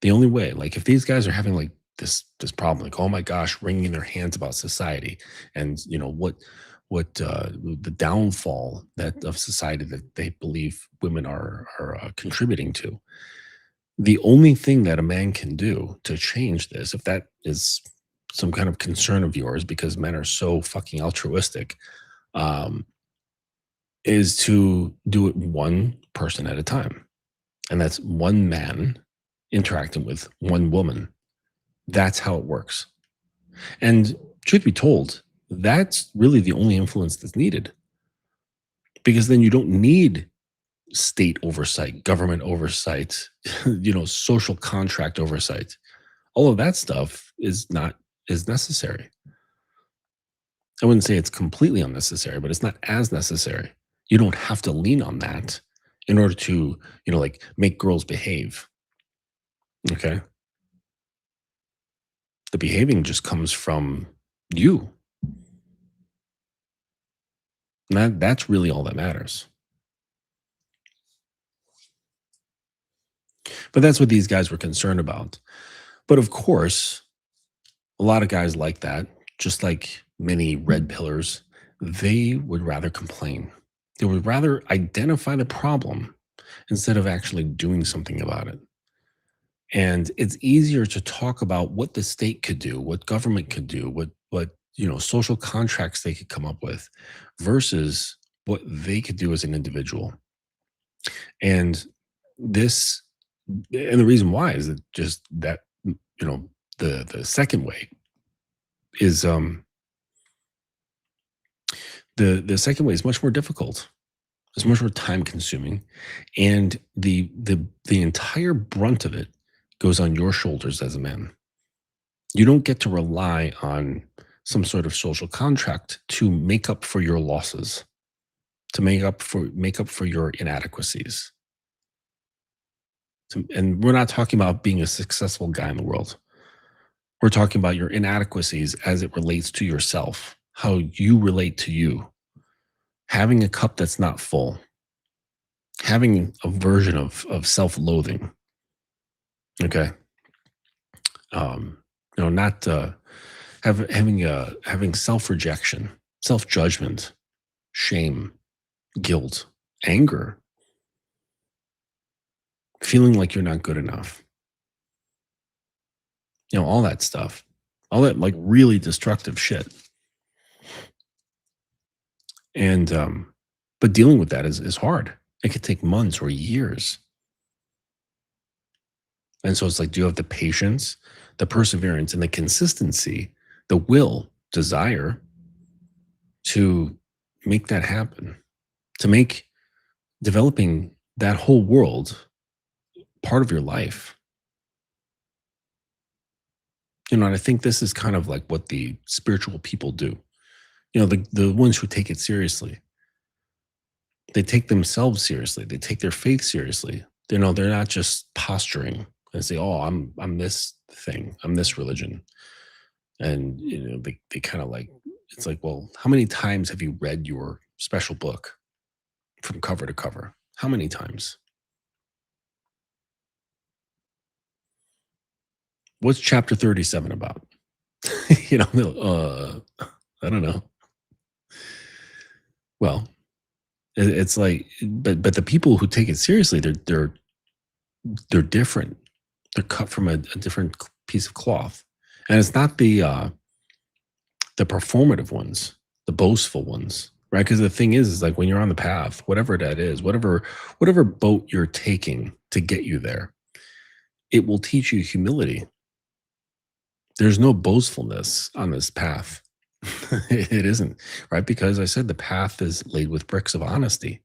The only way. Like, if these guys are having, like, this problem, like, oh my gosh, wringing their hands about society, and what the downfall that of society that they believe women are contributing to. The only thing that a man can do to change this, if that is some kind of concern of yours, because men are so fucking altruistic, um, is to do it one person at a time. And that's one man interacting with one woman. That's how it works. And truth be told, that's really the only influence that's needed, because then you don't need state oversight, government oversight, social contract oversight. All of that stuff is necessary. I wouldn't say it's completely unnecessary, but it's not as necessary. You don't have to lean on that in order to, like, make girls behave. Okay. The behaving just comes from you. And that's really all that matters. But that's what these guys were concerned about. But of course, a lot of guys like that, just like many red pillars, they would rather complain. They would rather identify the problem instead of actually doing something about it. And it's easier to talk about what the state could do, what government could do, what social contracts they could come up with versus what they could do as an individual. And this and the reason why is that just that the second way is the second way is much more difficult. It's much more time consuming, and the entire brunt of it goes on your shoulders as a man. You don't get to rely on some sort of social contract to make up for your losses, to make up for your inadequacies. And we're not talking about being a successful guy in the world. We're talking about your inadequacies as it relates to yourself, how you relate to you, having a cup that's not full, having a version of self-loathing. Okay, not having self-rejection, self-judgment, shame, guilt, anger, feeling like you're not good enough. All that stuff, all that like really destructive shit. And but dealing with that is hard. It could take months or years. And so it's like, do you have the patience, the perseverance, and the consistency, the will, desire to make that happen, to make developing that whole world part of your life? And I think this is kind of like what the spiritual people do. The ones who take it seriously. They take themselves seriously. They take their faith seriously. They're not just posturing and say, "Oh, I'm this thing. I'm this religion." And they kind of like it's like, well, how many times have you read your special book from cover to cover? How many times? What's chapter 37 about? I don't know. Well, it's like, but the people who take it seriously, they're different. They're cut from a different piece of cloth, and it's not the performative ones, the boastful ones, right? Because the thing is like when you're on the path, whatever that is, whatever boat you're taking to get you there, it will teach you humility. There's no boastfulness on this path. It isn't, right? Because I said the path is laid with bricks of honesty.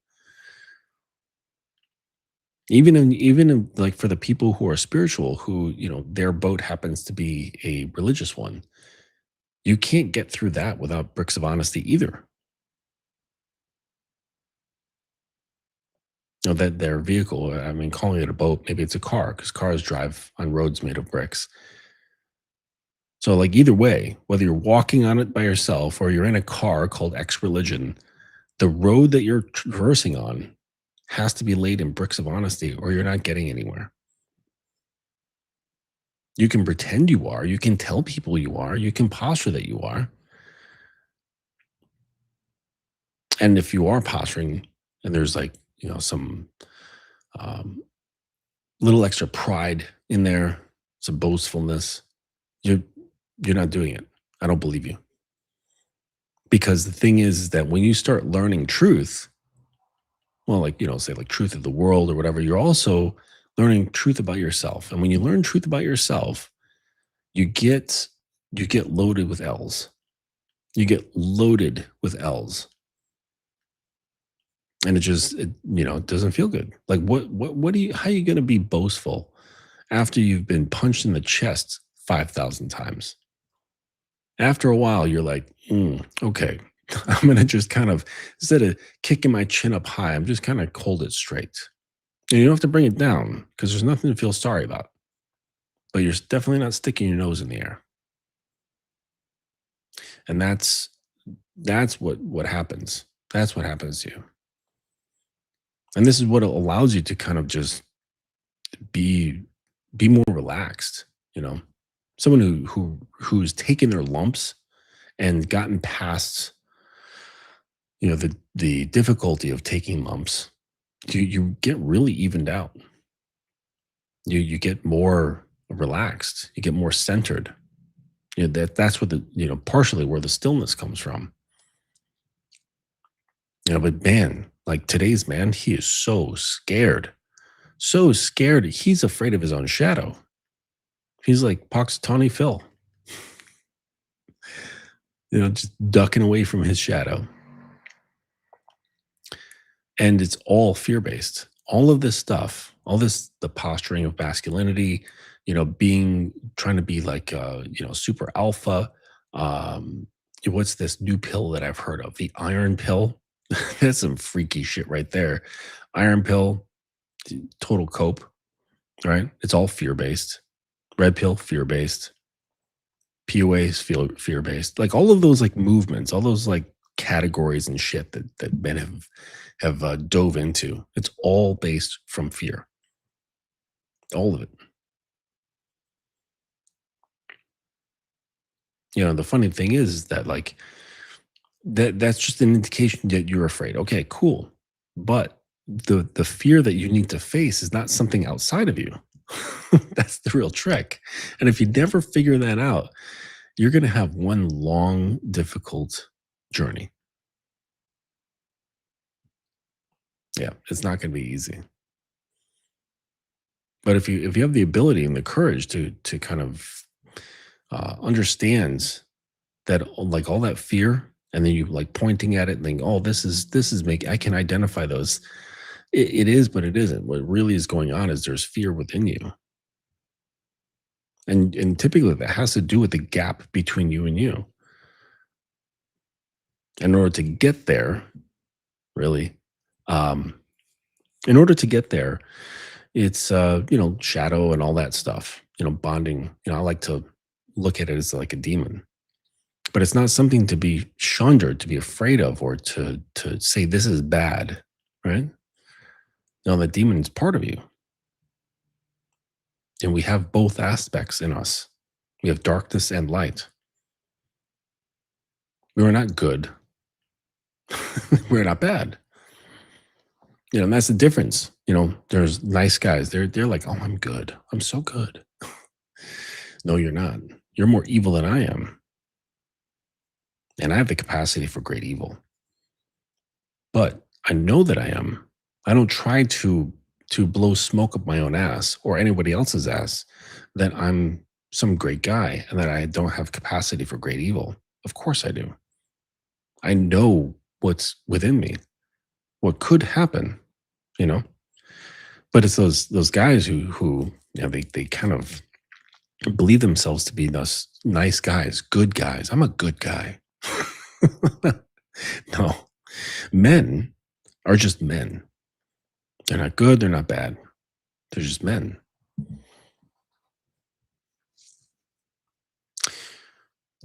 Even in like for the people who are spiritual, who their boat happens to be a religious one, you can't get through that without bricks of honesty either. That their vehicle, I mean, calling it a boat, maybe it's a car because cars drive on roads made of bricks. So, like, either way, whether you're walking on it by yourself or you're in a car called X religion, the road that you're traversing on has to be laid in bricks of honesty or you're not getting anywhere. You can pretend you are, you can tell people you are, you can posture that you are. And if you are posturing and there's like, some um, little extra pride in there, some boastfulness, you're you're not doing it. I don't believe you. Because the thing is that when you start learning truth, well, like, say like truth of the world or whatever, you're also learning truth about yourself. And when you learn truth about yourself, you get you get loaded with L's. You get loaded with L's. And it doesn't feel good. Like what do you how are you gonna be boastful after you've been punched in the chest 5,000 times? After a while, you're like, okay, I'm going to just kind of, instead of kicking my chin up high, I'm just kind of hold it straight. And you don't have to bring it down because there's nothing to feel sorry about. But you're definitely not sticking your nose in the air. And that's what happens. That's what happens to you. And this is what allows you to kind of just be be more relaxed, you know. Someone who's taken their lumps and gotten past, the difficulty of taking lumps, you get really evened out. You get more relaxed, you get more centered. That's what partially where the stillness comes from. But man, like today's man, he is so scared. So scared, he's afraid of his own shadow. He's like Poxitani Phil, just ducking away from his shadow. And it's all fear-based. All of this stuff, all this, the posturing of masculinity, trying to be like, super alpha. Um, what's this new pill that I've heard of? The iron pill. That's some freaky shit right there. Iron pill, total cope, right? It's all fear-based. Red pill, fear-based. POA is fear-based. Like all of those like movements, all those like categories and shit that men have dove into. It's all based from fear. All of it. The funny thing is that like that's just an indication that you're afraid. Okay, cool. But the fear that you need to face is not something outside of you. That's the real trick. And if you never figure that out, you're going to have one long, difficult journey. Yeah, it's not going to be easy. But if you have the ability and the courage to kind of understand that like all that fear, and then you like pointing at it and think, oh, this is make I can identify those. It is, but it isn't. What really is going on is there's fear within you, and typically that has to do with the gap between you and you. In order to get there, really, um, in order to get there, it's shadow and all that stuff. Bonding. I like to look at it as like a demon, but it's not something to be shunned or to be afraid of or to say this is bad, right? No, the demon is part of you, and we have both aspects in us. We have darkness and light. We are not good. We're not bad. And that's the difference. There's nice guys. They're like, oh, I'm good. I'm so good. No, you're not. You're more evil than I am. And I have the capacity for great evil. But I know that I am. I don't try to blow smoke up my own ass or anybody else's ass that I'm some great guy and that I don't have capacity for great evil. Of course I do. I know what's within me, what could happen, you know. But it's those guys who they kind of believe themselves to be those nice guys, good guys. I'm a good guy. No, men are just men. They're not good. They're not bad. They're just men.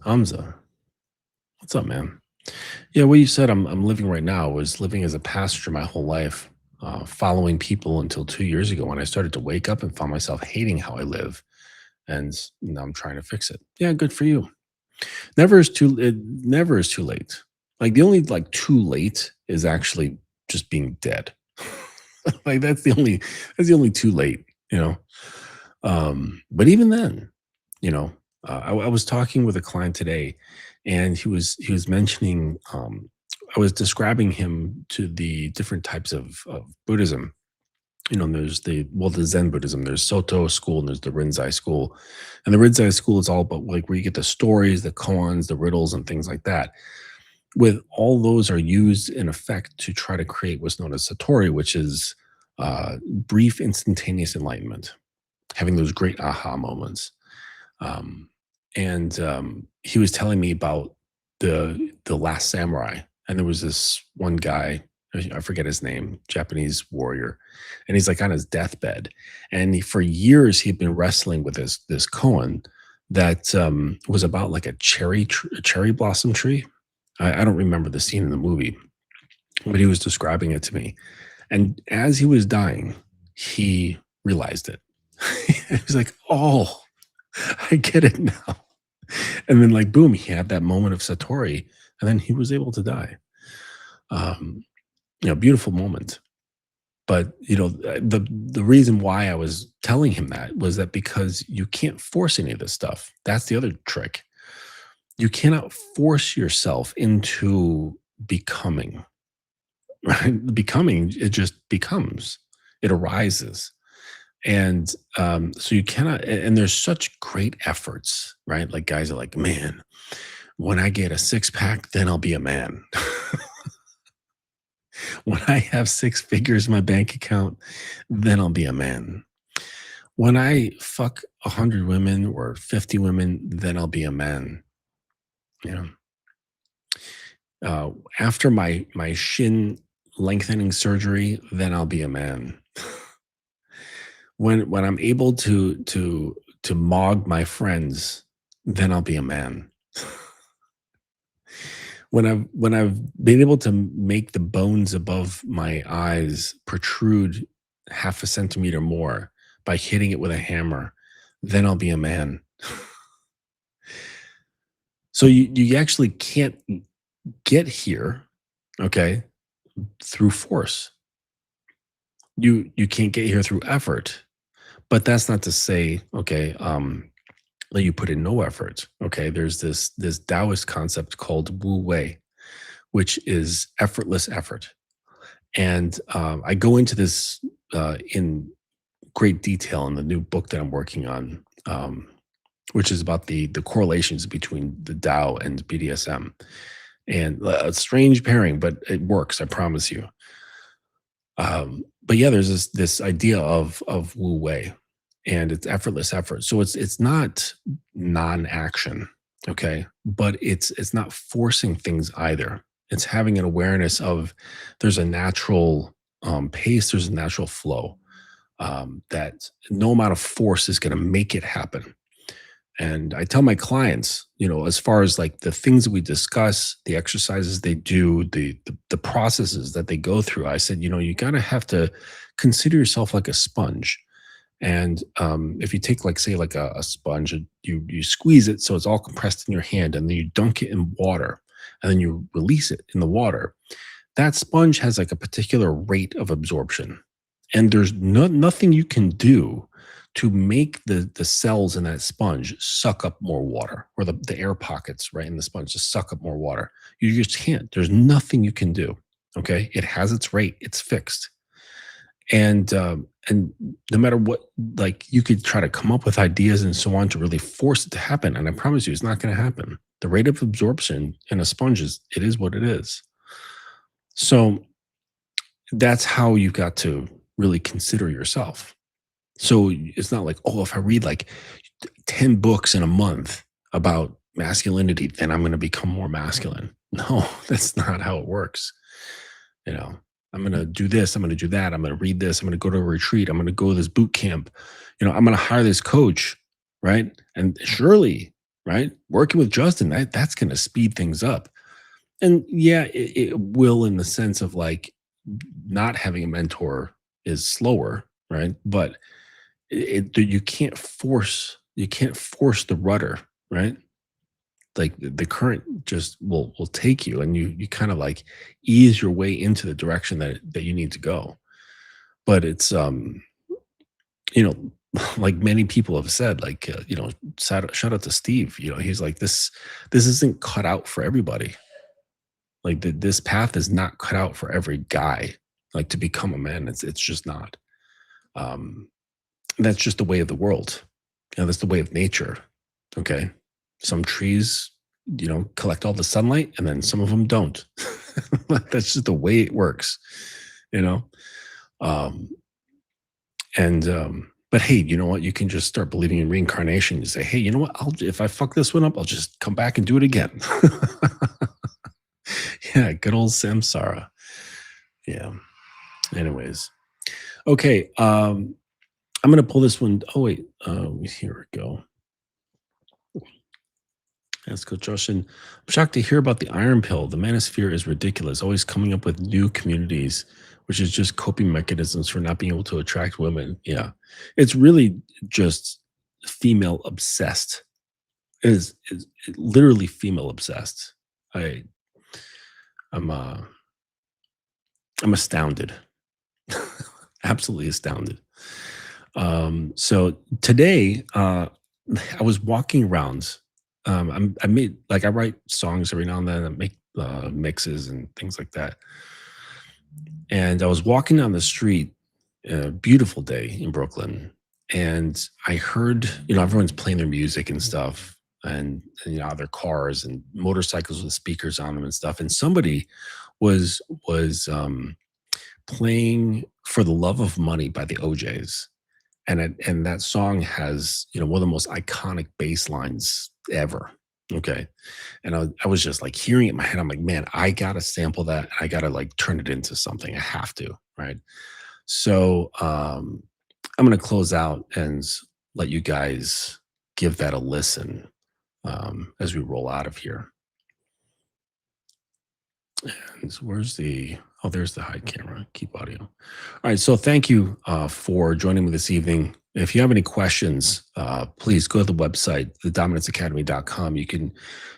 Hamza, what's up, man? Yeah, what you said, I'm living right now. I was living as a passenger my whole life, following people until 2 years ago when I started to wake up and found myself hating how I live, and now I'm trying to fix it. Yeah, good for you. Never is too late. Like the only like too late is actually just being dead. Like that's the only too late, you know. But even then, you know, I was talking with a client today, and he was mentioning. I was describing him to the different types of Buddhism. There's the Zen Buddhism. There's Soto school and there's the Rinzai school, and the Rinzai school is all about like where you get the stories, the koans, the riddles, and things like that. With all those are used in effect to try to create what's known as satori, which is brief, instantaneous enlightenment, having those great aha moments. And he was telling me about the Last Samurai, and there was this one guy, I forget his name, Japanese warrior, and he's like on his deathbed, and for years he'd been wrestling with this koan that was about like a a cherry blossom tree. I don't remember the scene in the movie, but he was describing it to me. And as he was dying, he realized it. He was like, "Oh, I get it now." And then, like, boom, he had that moment of satori, and then he was able to die. Um, beautiful moment. But the reason why I was telling him that was that because you can't force any of this stuff. That's the other trick. You cannot force yourself into becoming. Right? Becoming, it just becomes. It arises. And so you cannot, and there's such great efforts, right? Like guys are like, man, when I get a six pack, then I'll be a man. When I have six figures in my bank account, then I'll be a man. When I fuck 100 women or 50 women, then I'll be a man. You know, uh, after my shin lengthening surgery, then I'll be a man. When I'm able to mog my friends, then I'll be a man. When I've been able to make the bones above my eyes protrude half a centimeter more by hitting it with a hammer, then I'll be a man. So you actually can't get here, okay, through force. You can't get here through effort. But that's not to say, okay, that you put in no effort. Okay, there's this Taoist concept called Wu Wei, which is effortless effort. And I go into this in great detail in the new book that I'm working on, which is about the correlations between the Tao and BDSM. And a strange pairing, but it works. I promise you. But yeah, there's this idea of Wu Wei, and it's effortless effort. So it's not non-action, okay, but it's not forcing things either. It's having an awareness of there's a natural pace, there's a natural flow, that no amount of force is going to make it happen. And I tell my clients, as far as like the things that we discuss, the exercises they do, the processes that they go through, I said, you gotta have to consider yourself like a sponge. And if you take like say like a sponge, and you squeeze it so it's all compressed in your hand, and then you dunk it in water, and then you release it in the water. That sponge has like a particular rate of absorption, and there's nothing you can do to make the cells in that sponge suck up more water, or the air pockets right in the sponge just suck up more water. You just can't. There's nothing you can do. Okay, it has its rate. It's fixed. And no matter what, like you could try to come up with ideas and so on to really force it to happen, and I promise you, it's not going to happen. The rate of absorption in a sponge is what it is. So that's how you've got to really consider yourself. So it's not like, oh, if I read like 10 books in a month about masculinity, then I'm going to become more masculine. No, that's not how it works. You know, I'm going to do this, I'm going to do that, I'm going to read this, I'm going to go to a retreat, I'm going to go to this boot camp. I'm going to hire this coach, right? And surely, right, working with Justin, that's going to speed things up. And yeah, it will in the sense of like not having a mentor is slower, right? But you can't force the rudder, right? Like the current just will take you, and you kind of like ease your way into the direction that you need to go. But it's you know like many people have said, like shout out to Steve. He's like, this isn't cut out for everybody. Like this path is not cut out for every guy, like to become a man. It's just not. um that's just the way of the world. That's the way of nature. Okay. Some trees, collect all the sunlight, and then some of them don't. That's just the way it works, you know? Um, but hey, you know what? You can just start believing in reincarnation. You say, hey, you know what? If I fuck this one up, I'll just come back and do it again. Yeah, good old samsara. Yeah. Anyways. Okay. I'm gonna pull this one. Oh wait, here we go. That's Coach Josh. And I'm shocked to hear about the iron pill. The manosphere is ridiculous, always coming up with new communities, which is just coping mechanisms for not being able to attract women. Yeah. It's really just female obsessed. Is literally female obsessed. I I'm I'm astounded. Absolutely astounded. So today, I was walking around. I made like I write songs every now and then. I make mixes and things like that. And I was walking down the street, a beautiful day in Brooklyn, and I heard, everyone's playing their music and stuff, and their cars and motorcycles with speakers on them and stuff. And somebody was playing "For the Love of Money" by the OJ's, and that song has one of the most iconic bass lines ever. Okay, and I was just like hearing it in my head. I'm like, man, I gotta sample that. I gotta like turn it into something. I have to, right? So I'm gonna close out and let you guys give that a listen as we roll out of here. And where's the oh, there's the hide camera. Keep audio. All right. So thank you for joining me this evening. If you have any questions, please go to the website, thedominanceacademy.com. You can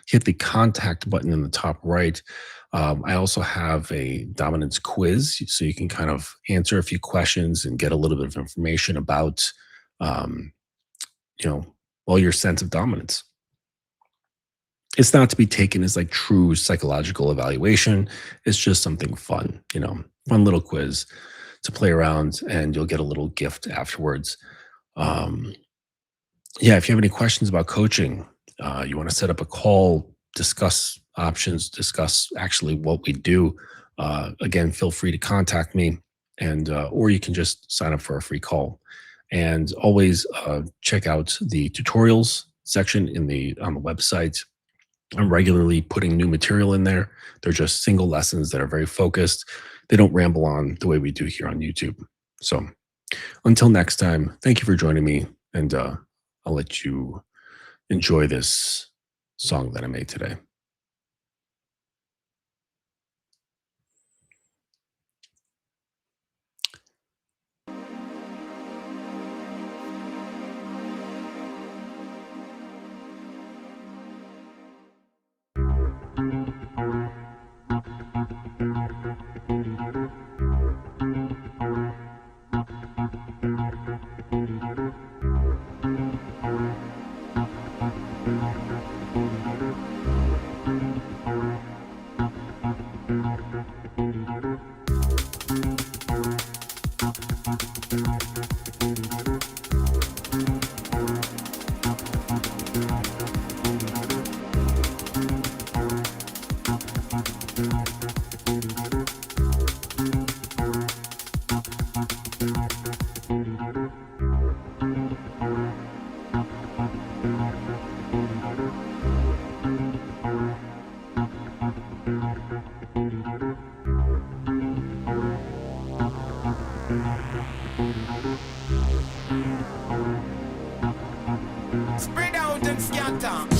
hit the contact button in the top right. I also have a dominance quiz, so you can kind of answer a few questions and get a little bit of information about, um, your sense of dominance. It's not to be taken as like true psychological evaluation. It's just something fun, fun little quiz to play around, and you'll get a little gift afterwards. Um, yeah, if you have any questions about coaching, you want to set up a call, discuss options, discuss actually what we do. Again, feel free to contact me, and or you can just sign up for a free call. And always check out the tutorials section on the website. I'm regularly putting new material in there. They're just single lessons that are very focused. They don't ramble on the way we do here on YouTube. So until next time, thank you for joining me, and I'll let you enjoy this song that I made today. Spread out and scatter.